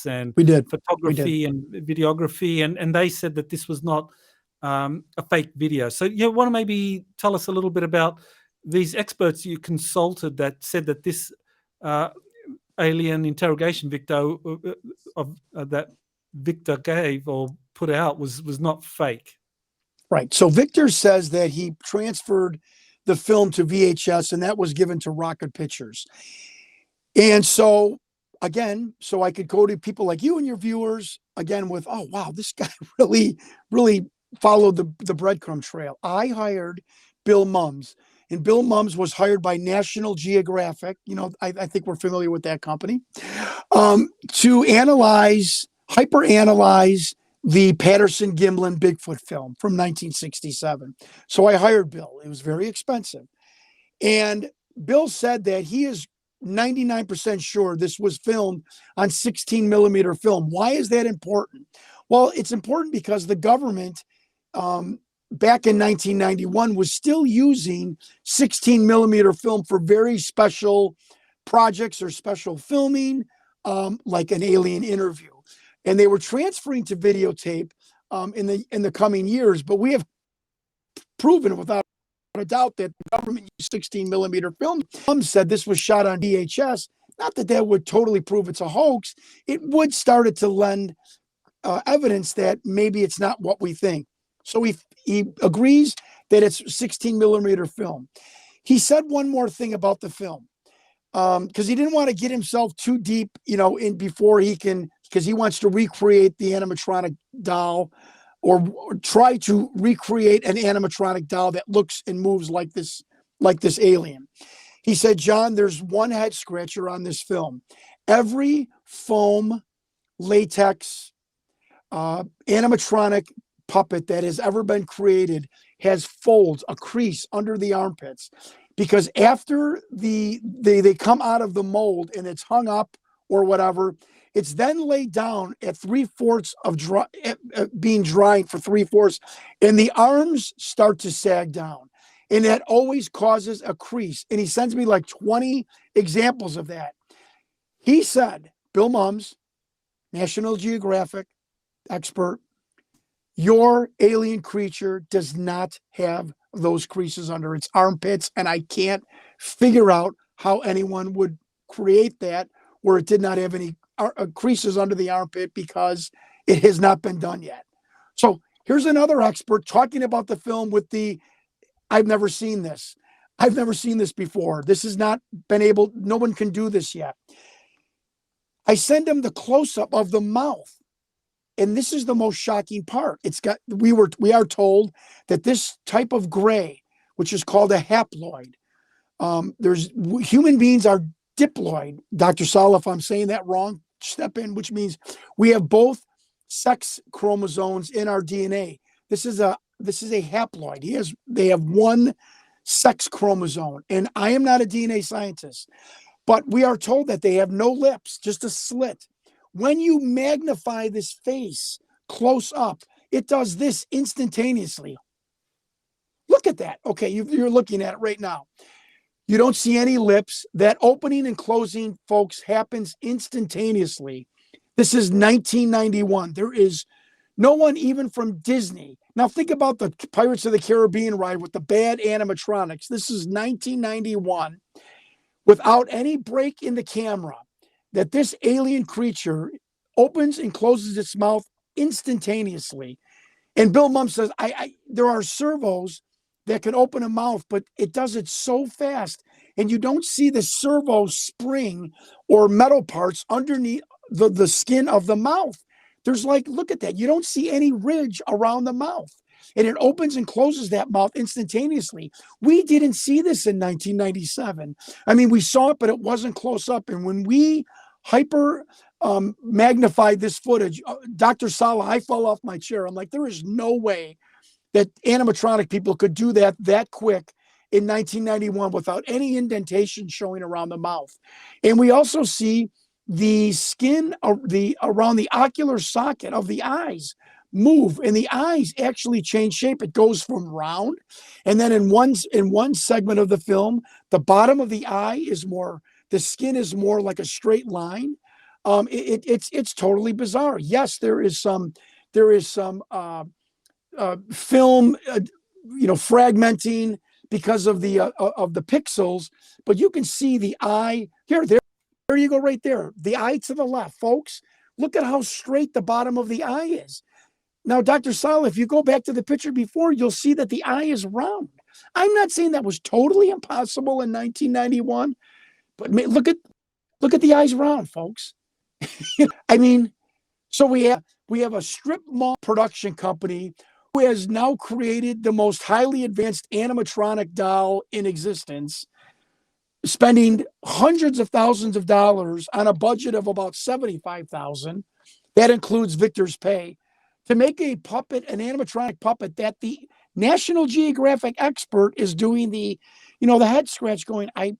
and We did. photography and videography, and they said that this was not a fake video. So you want to maybe tell us a little bit about these experts you consulted that said that this alien interrogation video that Victor gave or put out was not fake. Right. So Victor says that he transferred the film to VHS, and that was given to Rocket Pictures. And so, again, so I could go to people like you and your viewers again with, oh, wow, this guy really, really followed the breadcrumb trail. I hired Bill Mums, and Bill Mums was hired by National Geographic. I think we're familiar with that company, to hyper-analyze the Patterson-Gimlin Bigfoot film from 1967. So I hired Bill. It was very expensive. And Bill said that he is 99% sure this was filmed on 16 millimeter film. Why is that important? Well, it's important because the government back in 1991 was still using 16 millimeter film for very special projects or special filming, like an alien interview. And they were transferring to videotape in the coming years. But we have proven without a doubt that the government used 16 millimeter film. Some said this was shot on VHS. Not that that would totally prove it's a hoax. It would start to lend evidence that maybe it's not what we think. So he agrees that it's 16 millimeter film. He said one more thing about the film, because he didn't want to get himself too deep, in before he can, because he wants to recreate the animatronic doll, or try to recreate an animatronic doll that looks and moves like this alien. He said, John, there's one head scratcher on this film. Every foam, latex, animatronic puppet that has ever been created has folds, a crease under the armpits, because after they come out of the mold and it's hung up or whatever, it's then laid down at 3/4 of being dried for 3/4, and the arms start to sag down, and that always causes a crease. And he sends me like 20 examples of that. He said, Bill Mums, National Geographic expert, your alien creature does not have those creases under its armpits, and I can't figure out how anyone would create that where it did not have any creases under the armpit, because it has not been done yet. So here's another expert talking about the film with I've never seen this. I've never seen this before. This has not been able, no one can do this yet. I send him the close-up of the mouth. And this is the most shocking part. We are told that this type of gray, which is called a haploid, human beings are diploid. Dr. Saleh, if I'm saying that wrong, step in, which means we have both sex chromosomes in our DNA. This is a haploid. They have one sex chromosome. And I am not a DNA scientist, but we are told that they have no lips, just a slit. When you magnify this face close up, it does this instantaneously. Look at that. Okay, you're looking at it right now. You don't see any lips. That opening and closing, folks, happens instantaneously. This is 1991. There is no one even from Disney. Now think about the Pirates of the Caribbean ride with the bad animatronics. This is 1991, without any break in the camera, that this alien creature opens and closes its mouth instantaneously. And Bill Mums says, there are servos that can open a mouth, but it does it so fast. And you don't see the servo spring or metal parts underneath the skin of the mouth. There's like, look at that. You don't see any ridge around the mouth. And it opens and closes that mouth instantaneously. We didn't see this in 1997. I mean, we saw it, but it wasn't close up. And when we hyper magnified this footage, Dr. Sala, I fell off my chair. I'm like, there is no way that animatronic people could do that quick in 1991 without any indentation showing around the mouth. And we also see the skin around the ocular socket of the eyes move, and the eyes actually change shape. It goes from round, and then in one segment of the film, the bottom of the eye the skin is more like a straight line. It's totally bizarre. Yes, there is some film, fragmenting because of the pixels, but you can see the eye here. There you go, right there. The eye to the left, folks. Look at how straight the bottom of the eye is. Now, Dr. Sala, if you go back to the picture before, you'll see that the eye is round. I'm not saying that was totally impossible in 1991, but look at the eyes round, folks. I mean, so we have a strip mall production company who has now created the most highly advanced animatronic doll in existence, spending hundreds of thousands of dollars on a budget of about $75,000. That includes Victor's pay, to make a puppet, an animatronic puppet that the National Geographic expert is doing the head scratch going, I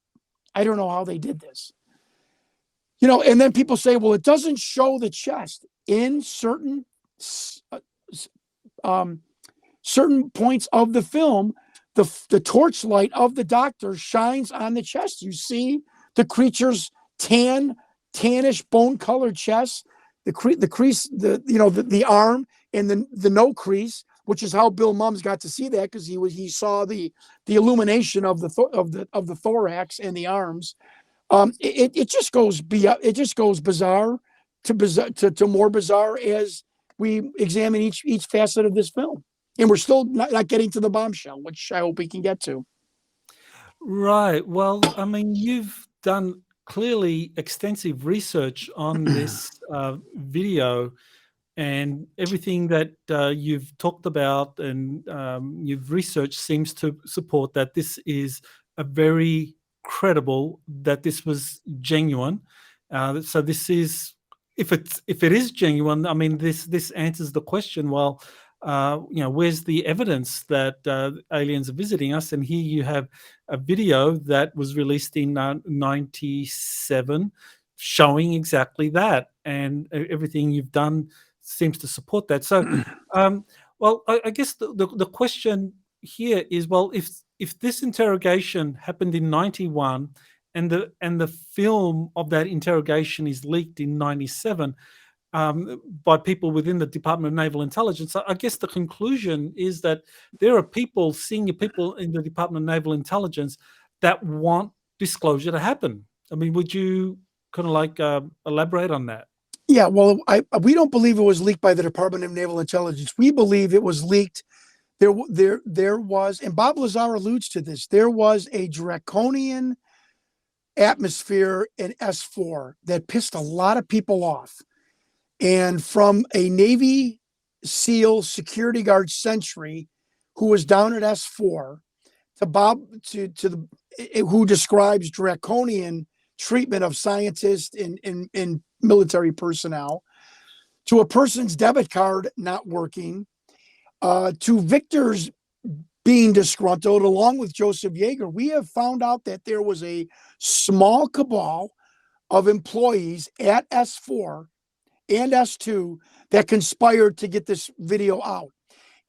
don't know how they did this. And then people say, well, it doesn't show the chest. In certain points of the film, the torchlight of the doctor shines on the chest. You see the creature's tannish, bone-colored chest, the crease, the arm, and the no crease, which is how Bill Mums got to see that, because he saw the illumination of the thorax and the arms. It just goes bizarre to more bizarre as we examine each facet of this film. And we're still not getting to the bombshell, which I hope we can get to. Right. Well, I mean, you've done clearly extensive research on this video, and everything that you've talked about and you've researched seems to support that this is a very credible, that this was genuine. So this is, if it is genuine, I mean, this answers the question. Well, where's the evidence that aliens are visiting us? And here you have a video that was released in 97 showing exactly that, and everything you've done seems to support that. So, well, I guess the question here is, well, if this interrogation happened in 91 and the film of that interrogation is leaked in 97, by people within the Department of Naval Intelligence, I guess the conclusion is that there are senior people in the Department of Naval Intelligence that want disclosure to happen. I mean, would you kind of elaborate on that? Yeah, well, we don't believe it was leaked by the Department of Naval Intelligence. We believe it was leaked. There was, and Bob Lazar alludes to this, there was a draconian atmosphere in S4 that pissed a lot of people off. And from a Navy SEAL security guard sentry who was down at S4 to Bob who describes draconian treatment of scientists and military personnel, to a person's debit card not working, to Victor's being disgruntled, along with Joseph Yeager, we have found out that there was a small cabal of employees at S4 and S2 that conspired to get this video out.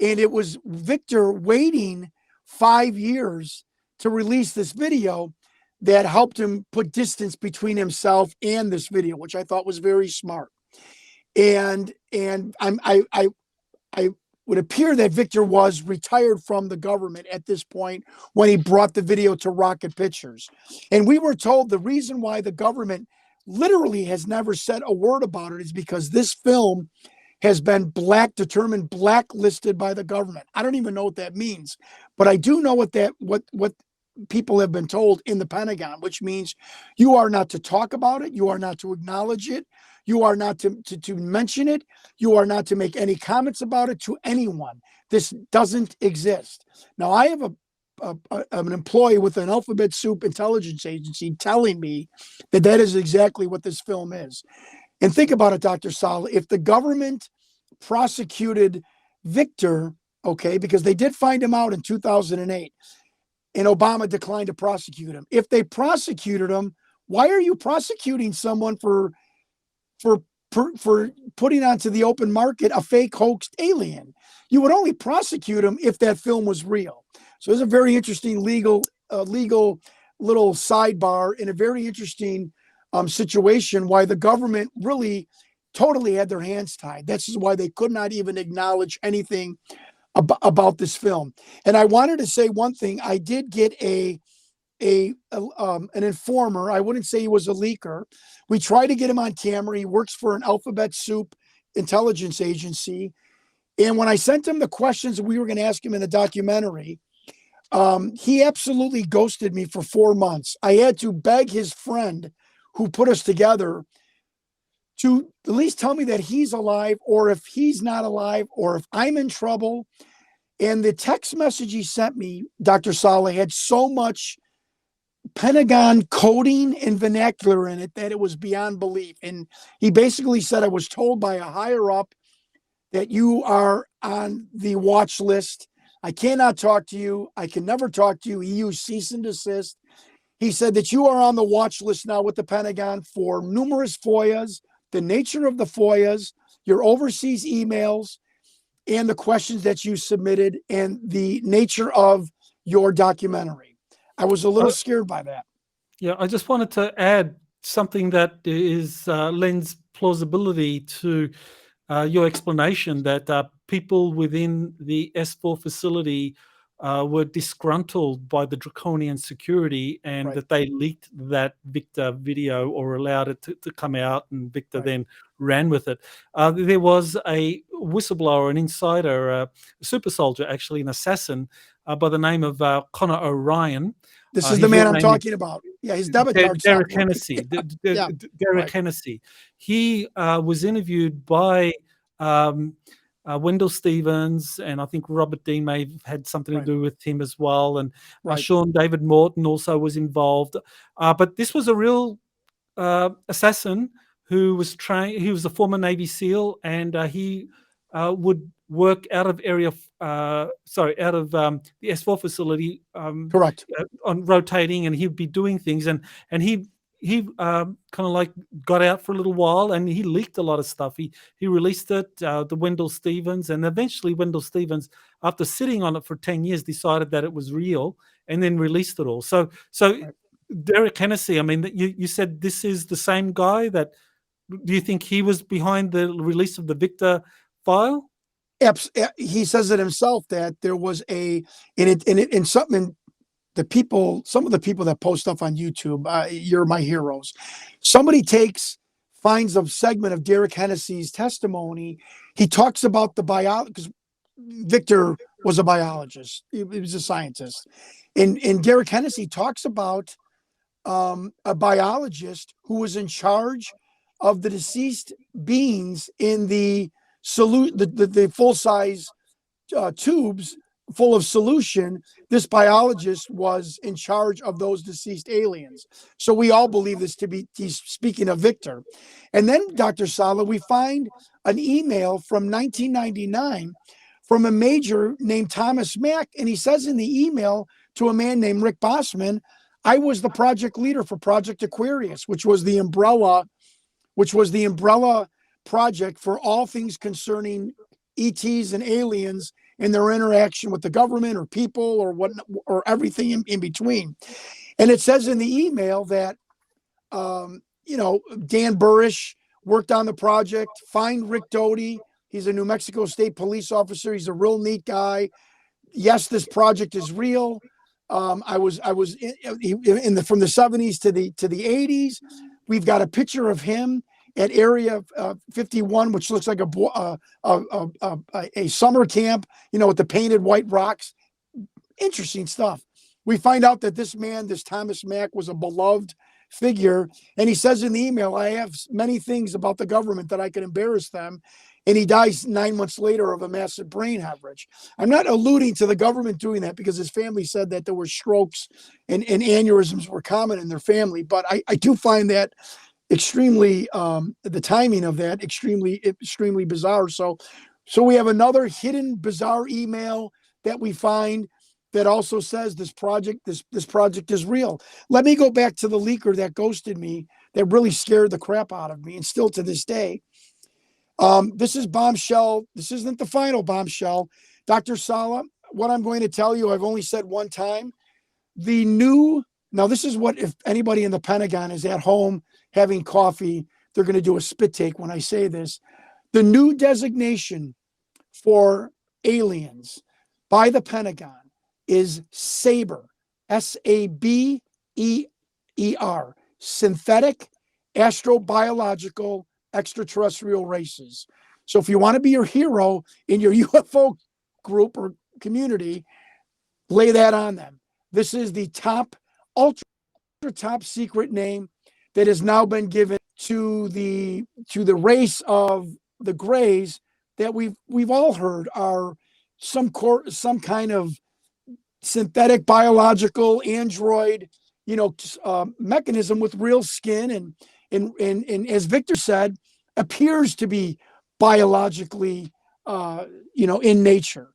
And it was Victor waiting 5 years to release this video that helped him put distance between himself and this video, which I thought was very smart. And I would appear that Victor was retired from the government at this point when he brought the video to Rocket Pictures. And we were told the reason why the government literally has never said a word about it is because this film has been determined blacklisted by the government. I don't even know what that means, but I do know what people have been told in the Pentagon, which means you are not to talk about it, you are not to acknowledge it, You are not to mention it. You are not to make any comments about it to anyone. This doesn't exist. Now, I have an employee with an alphabet soup intelligence agency telling me that that is exactly what this film is. And think about it, Dr. Saleh. If the government prosecuted Victor, okay, because they did find him out in 2008, and Obama declined to prosecute him. If they prosecuted him, why are you prosecuting someone for putting onto the open market a fake hoaxed alien? You would only prosecute him if that film was real. So there's a very interesting legal little sidebar in a very interesting situation why the government really totally had their hands tied. This is why they could not even acknowledge anything about this film. And I wanted to say one thing. I did get an informer. I wouldn't say he was a leaker. We tried to get him on camera. He works for an alphabet soup intelligence agency. And when I sent him the questions we were going to ask him in the documentary, he absolutely ghosted me for 4 months. I had to beg his friend who put us together to at least tell me that he's alive, or if he's not alive, or if I'm in trouble. And the text message he sent me, Dr. Saleh, had so much Pentagon coding and vernacular in it that it was beyond belief. And he basically said, I was told by a higher up that you are on the watch list. I cannot talk to you. I can never talk to you. He used cease and desist. He said that you are on the watch list now with the Pentagon for numerous FOIAs, the nature of the FOIAs, your overseas emails, and the questions that you submitted, and the nature of your documentary. I was a little scared by that. Yeah, I just wanted to add something that lends plausibility to your explanation that people within the S4 facility were disgruntled by the draconian security, and that they leaked that Victor video or allowed it to come out, and Victor then ran with it. There was a whistleblower, an insider, a super soldier, actually an assassin by the name of Connor O'Ryan. This is the man I'm talking about. Yeah, his debit card. Derek Hennessy. Derek Hennessy. He was interviewed by Wendell Stevens, and I think Robert Dean may have had something to do with him as well. And Sean David Morton also was involved. But this was a real assassin who was trained. He was a former Navy SEAL, and he would work out of the S4 facility. Correct. On rotating, and he'd be doing things, and he kind of like got out for a little while, and he leaked a lot of stuff. He released it to Wendell Stevens, and eventually Wendell Stevens, after sitting on it for 10 years, decided that it was real and then released it all. So Derek Hennessy, I mean, you said this is the same guy. That, do you think he was behind the release of the file? He says it himself that there was some of the people that post stuff on YouTube, you're my heroes. Somebody finds a segment of Derek Hennessy's testimony. He talks about the because Victor was a biologist. He was a scientist. And Derek Hennessy talks about a biologist who was in charge of the deceased beings in the full-size tubes full of solution. This biologist was in charge of those deceased aliens. So we all believe this to be, he's speaking of Victor. And then, Dr. Saleh, we find an email from 1999 from a major named Thomas Mack. And he says in the email to a man named Rick Bossman, I was the project leader for Project Aquarius, which was the umbrella project for all things concerning ETs and aliens and their interaction with the government or people or everything in between. And it says in the email that, Dan Burrish worked on the project, find Rick Doty. He's a New Mexico State police officer. He's a real neat guy. Yes, this project is real. I was from the 70s to the 80s. We've got a picture of him at Area 51, which looks like a summer camp, with the painted white rocks. Interesting stuff. We find out that this man, this Thomas Mack, was a beloved figure. And he says in the email, I have many things about the government that I could embarrass them. And he dies 9 months later of a massive brain hemorrhage. I'm not alluding to the government doing that because his family said that there were strokes and aneurysms were common in their family. But I do find that extremely, the timing of that extremely bizarre. So we have another hidden bizarre email that we find that also says this project is real. Let me go back to the leaker that ghosted me, that really scared the crap out of me, and still to this day. This is bombshell. This isn't the final bombshell. Dr. Sala, what I'm going to tell you, I've only said one time. Now this is what, if anybody in the Pentagon is at home having coffee, they're going to do a spit take when I say this. The new designation for aliens by the Pentagon is SABER, SABER, synthetic astrobiological extraterrestrial races. So if you want to be your hero in your UFO group or community, lay that on them. This is the ultra top secret name that has now been given to the race of the Greys that we've all heard are some kind of synthetic biological android, mechanism with real skin and as Victor said, appears to be biologically, in nature.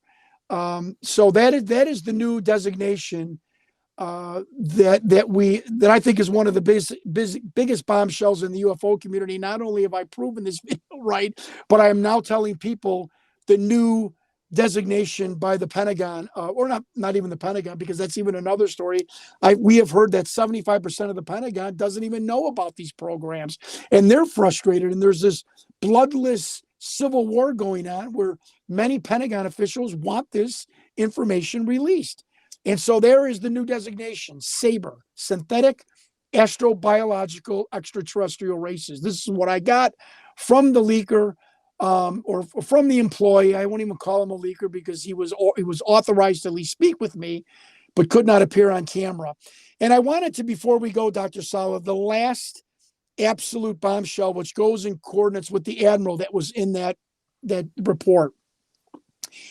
So that is the new designation that I think is one of the biggest bombshells in the UFO community. Not only have I proven this video right, but I am now telling people the new designation by the Pentagon, or not even the Pentagon, because that's even another story. We have heard that 75% of the Pentagon doesn't even know about these programs, and they're frustrated. And there's this bloodless civil war going on where many Pentagon officials want this information released. And so there is the new designation, SABER, synthetic astrobiological extraterrestrial races. This is what I got from the leaker, or from the employee. I won't even call him a leaker because he was authorized to at least speak with me, but could not appear on camera. And I wanted to, before we go, Dr. Sala, the last absolute bombshell, which goes in coordinates with the admiral that was in that report.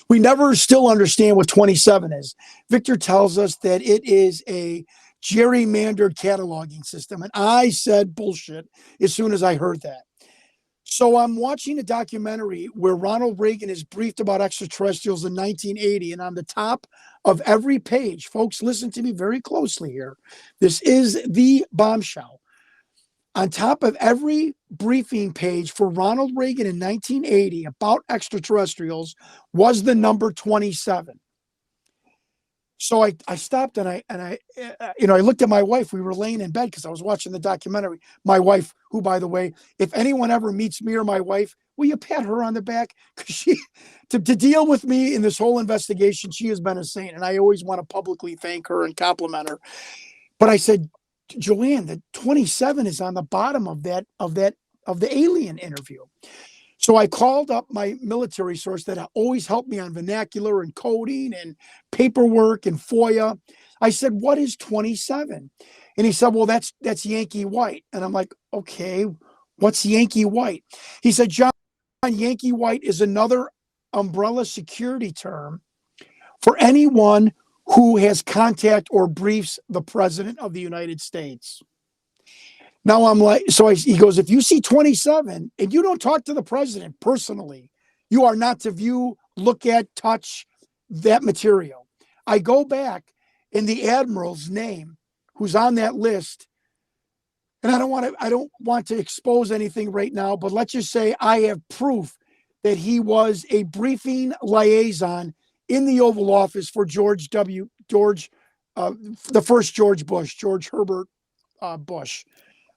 We never still understand what 27 is. Victor tells us that it is a gerrymandered cataloging system. And I said bullshit as soon as I heard that. So I'm watching a documentary where Ronald Reagan is briefed about extraterrestrials in 1980. And on the top of every page, folks, listen to me very closely here. This is the bombshell. On top of every briefing page for Ronald Reagan in 1980 about extraterrestrials was the number 27. So I stopped and I looked at my wife. We were laying in bed because I was watching the documentary. My wife, who, by the way, if anyone ever meets me or my wife, will you pat her on the back? Because to deal with me in this whole investigation, she has been a saint, and I always want to publicly thank her and compliment her. But I said, Joanne, the 27 is on the bottom of the alien interview. So I called up my military source that always helped me on vernacular and coding and paperwork and FOIA. I said, what is 27? And he said, well, that's Yankee White. And I'm like, okay, what's Yankee White? He said, John, Yankee White is another umbrella security term for anyone who has contact or briefs the president of the United States. Now I'm like, he goes, if you see 27 and you don't talk to the president personally, you are not to view, look at, touch that material. I go back in the admiral's name, who's on that list, and I don't want to expose anything right now, but let's just say I have proof that he was a briefing liaison in the Oval Office for the first George Bush, George Herbert Bush.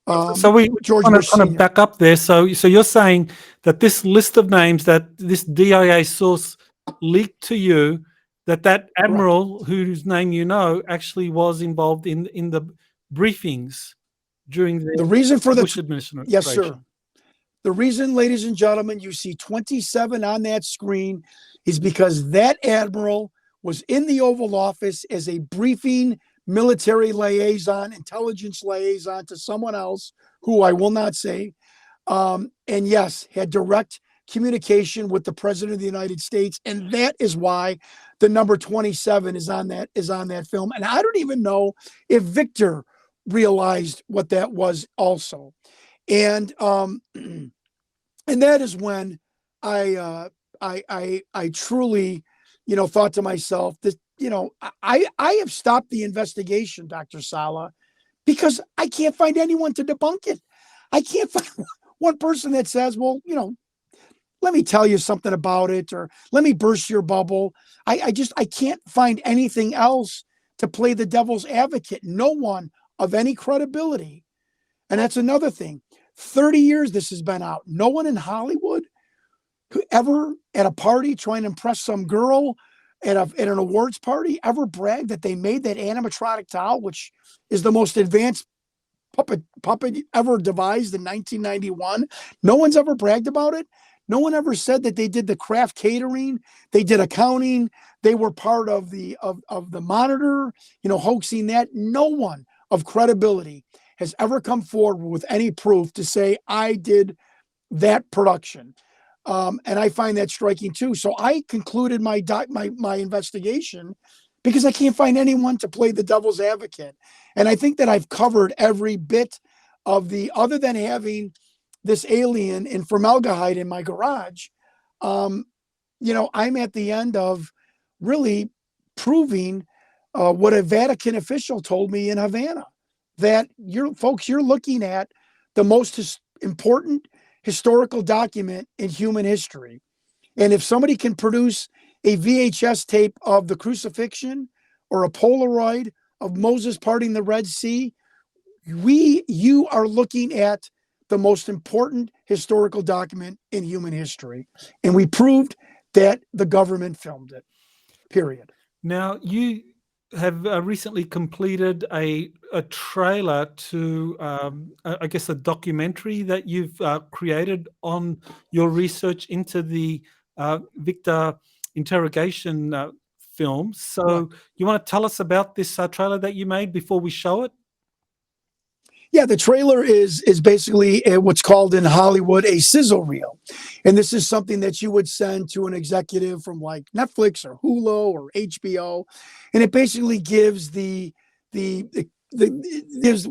So we George want Bush to kind of back up there. So you're saying that this list of names that this DIA source leaked to you, that admiral whose name you know actually was involved in the briefings during the reason for Bush administration. Yes, sir. The reason, ladies and gentlemen, you see 27 on that screen is because that admiral was in the Oval Office as a briefing military liaison, intelligence liaison to someone else who I will not say. And yes, had direct communication with the president of the United States. And that is why the number 27 is on that film. And I don't even know if Victor realized what that was also. And that is when I truly, thought to myself that, I have stopped the investigation, Dr. Sala, because I can't find anyone to debunk it. I can't find one person that says, well, let me tell you something about it, or let me burst your bubble. I can't find anything else to play the devil's advocate. No one of any credibility. And that's another thing. 30 years this has been out. No one in Hollywood who ever at a party trying to impress some girl at an awards party ever bragged that they made that animatronic doll, which is the most advanced puppet ever devised in 1991. No one's ever bragged about it. No one ever said that they did the craft catering, they did accounting, they were part of the monitor, hoaxing that. No one of credibility has ever come forward with any proof to say I did that production. And I find that striking too. So I concluded my investigation because I can't find anyone to play the devil's advocate. And I think that I've covered every bit of other than having this alien in formaldehyde in my garage. I'm at the end of really proving what a Vatican official told me in Havana, that you're looking at the most important historical document in human history. And if somebody can produce a VHS tape of the crucifixion or a Polaroid of Moses parting the Red Sea, you are looking at the most important historical document in human history. And we proved that the government filmed it, period. Now, you have recently completed a trailer to, I guess, a documentary that you've created on your research into the Victor interrogation film. So you want to tell us about this trailer that you made before we show it? Yeah, the trailer is basically what's called in Hollywood a sizzle reel. And this is something that you would send to an executive from like Netflix or Hulu or HBO. And it basically gives gives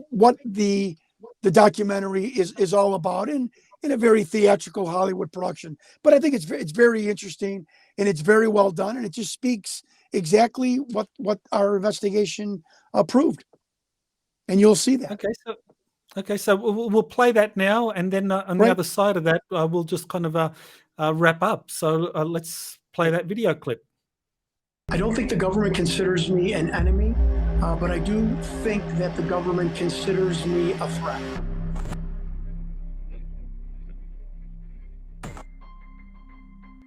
what the documentary is all about in a very theatrical Hollywood production. But I think it's very interesting and it's very well done. And it just speaks exactly what our investigation proved. And you'll see that. Okay, so we'll play that now, and then on the other side of that, we'll just kind of wrap up. So let's play that video clip. I don't think the government considers me an enemy, but I do think that the government considers me a threat.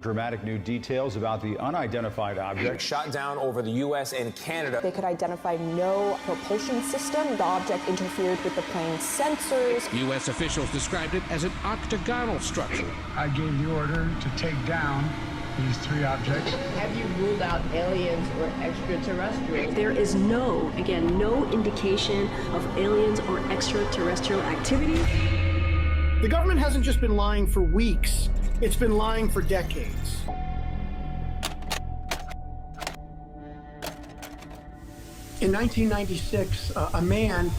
Dramatic new details about the unidentified object shot down over the U.S. and Canada. They could identify no propulsion system. The object interfered with the plane's sensors. U.S. officials described it as an octagonal structure. I gave the order to take down these three objects. Have you ruled out aliens or extraterrestrials? There is no indication of aliens or extraterrestrial activity. The government hasn't just been lying for weeks. It's been lying for decades. In 1996, a man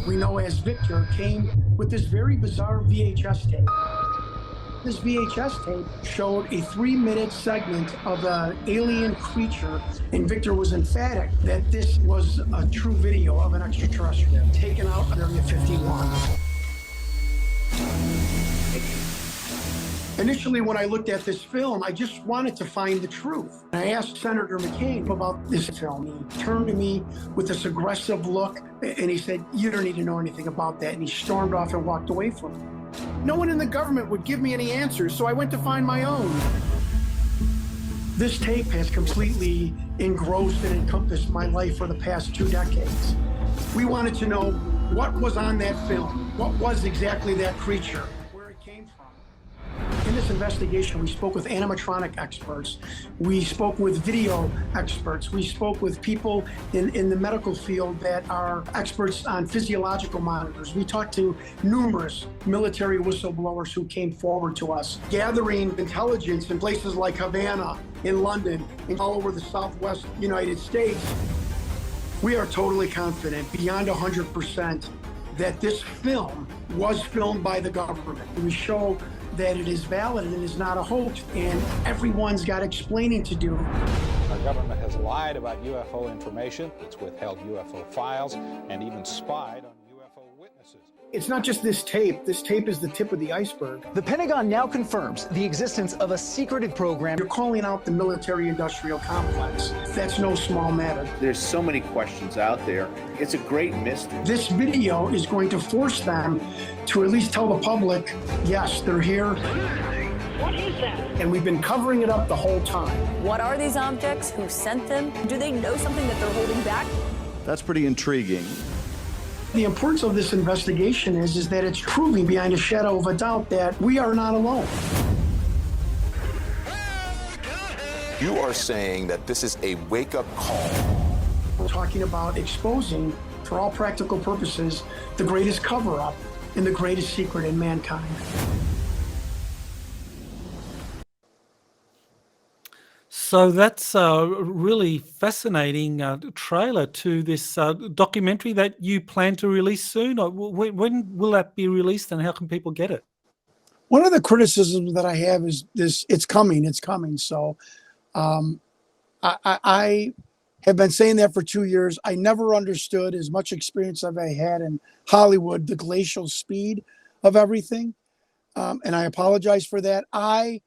we know as Victor came with this very bizarre VHS tape. This VHS tape showed a 3-minute segment of an alien creature, and Victor was emphatic that this was a true video of an extraterrestrial taken out of Area 51. Initially, when I looked at this film, I just wanted to find the truth. I asked Senator McCain about this film. He turned to me with this aggressive look, and he said, "You don't need to know anything about that." And he stormed off and walked away from me. No one in the government would give me any answers, so I went to find my own. This tape has completely engrossed and encompassed my life for the past 2 decades. We wanted to know what was on that film, what was exactly that creature, where it came from. In this investigation, we spoke with animatronic experts. We spoke with video experts. We spoke with people in the medical field that are experts on physiological monitors. We talked to numerous military whistleblowers who came forward to us, gathering intelligence in places like Havana, in London, and all over the Southwest United States. We are totally confident, beyond 100%, that this film was filmed by the government. We show that it is valid and it is not a hoax, and everyone's got explaining to do. Our government has lied about UFO information, it's withheld UFO files, and even spied on UFO witnesses. It's not just this tape. This tape is the tip of the iceberg. The Pentagon now confirms the existence of a secretive program. You're calling out the military-industrial complex. That's no small matter. There's so many questions out there. It's a great mystery. This video is going to force them to at least tell the public, yes, they're here. What is that? And we've been covering it up the whole time. What are these objects? Who sent them? Do they know something that they're holding back? That's pretty intriguing. The importance of this investigation is that it's proving beyond a shadow of a doubt that we are not alone. You are saying that this is a wake-up call. We're talking about exposing, for all practical purposes, the greatest cover-up and the greatest secret in mankind. So that's a really fascinating trailer to this documentary that you plan to release soon. Or when will that be released, and how can people get it? One of the criticisms that I have is this: it's coming. So I have been saying that for 2 years. I never understood, as much experience as I had in Hollywood, the glacial speed of everything. And I apologize for that. I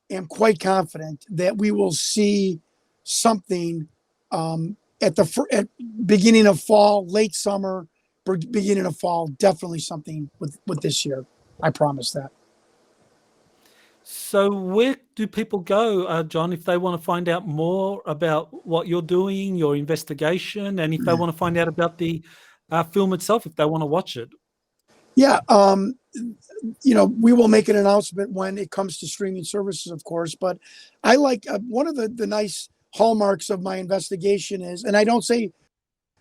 am quite confident that we will see something at beginning of fall, late summer, beginning of fall. Definitely something with this year. I promise that. So where do people go, John, if they want to find out more about what you're doing, your investigation, and if they want to find out about the film itself, if they want to watch it? Yeah, we will make an announcement when it comes to streaming services, of course. But I like one of the nice hallmarks of my investigation is, and I don't say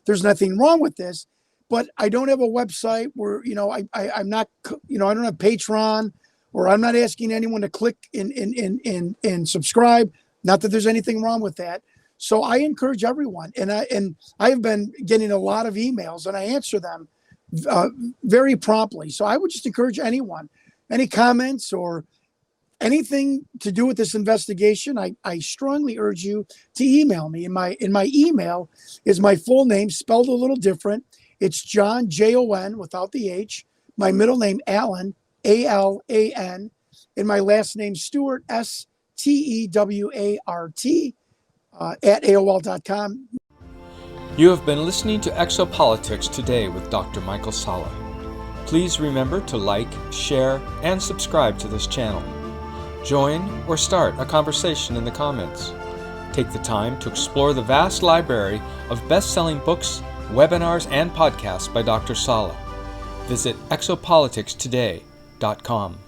there's nothing wrong with this, but I don't have a website where I'm not I don't have Patreon, or I'm not asking anyone to click and subscribe. Not that there's anything wrong with that. So I encourage everyone, and I've been getting a lot of emails, and I answer them very promptly. So I would just encourage anyone, any comments or anything to do with this investigation, I strongly urge you to email me. In my email is my full name spelled a little different. It's Jon, Jon, without the H. My middle name, Alan, Alan, and my last name, Stewart, Stewart, at AOL.com. You have been listening to Exopolitics Today with Dr. Michael Salla. Please remember to like, share, and subscribe to this channel. Join or start a conversation in the comments. Take the time to explore the vast library of best-selling books, webinars, and podcasts by Dr. Salla. Visit exopoliticstoday.com.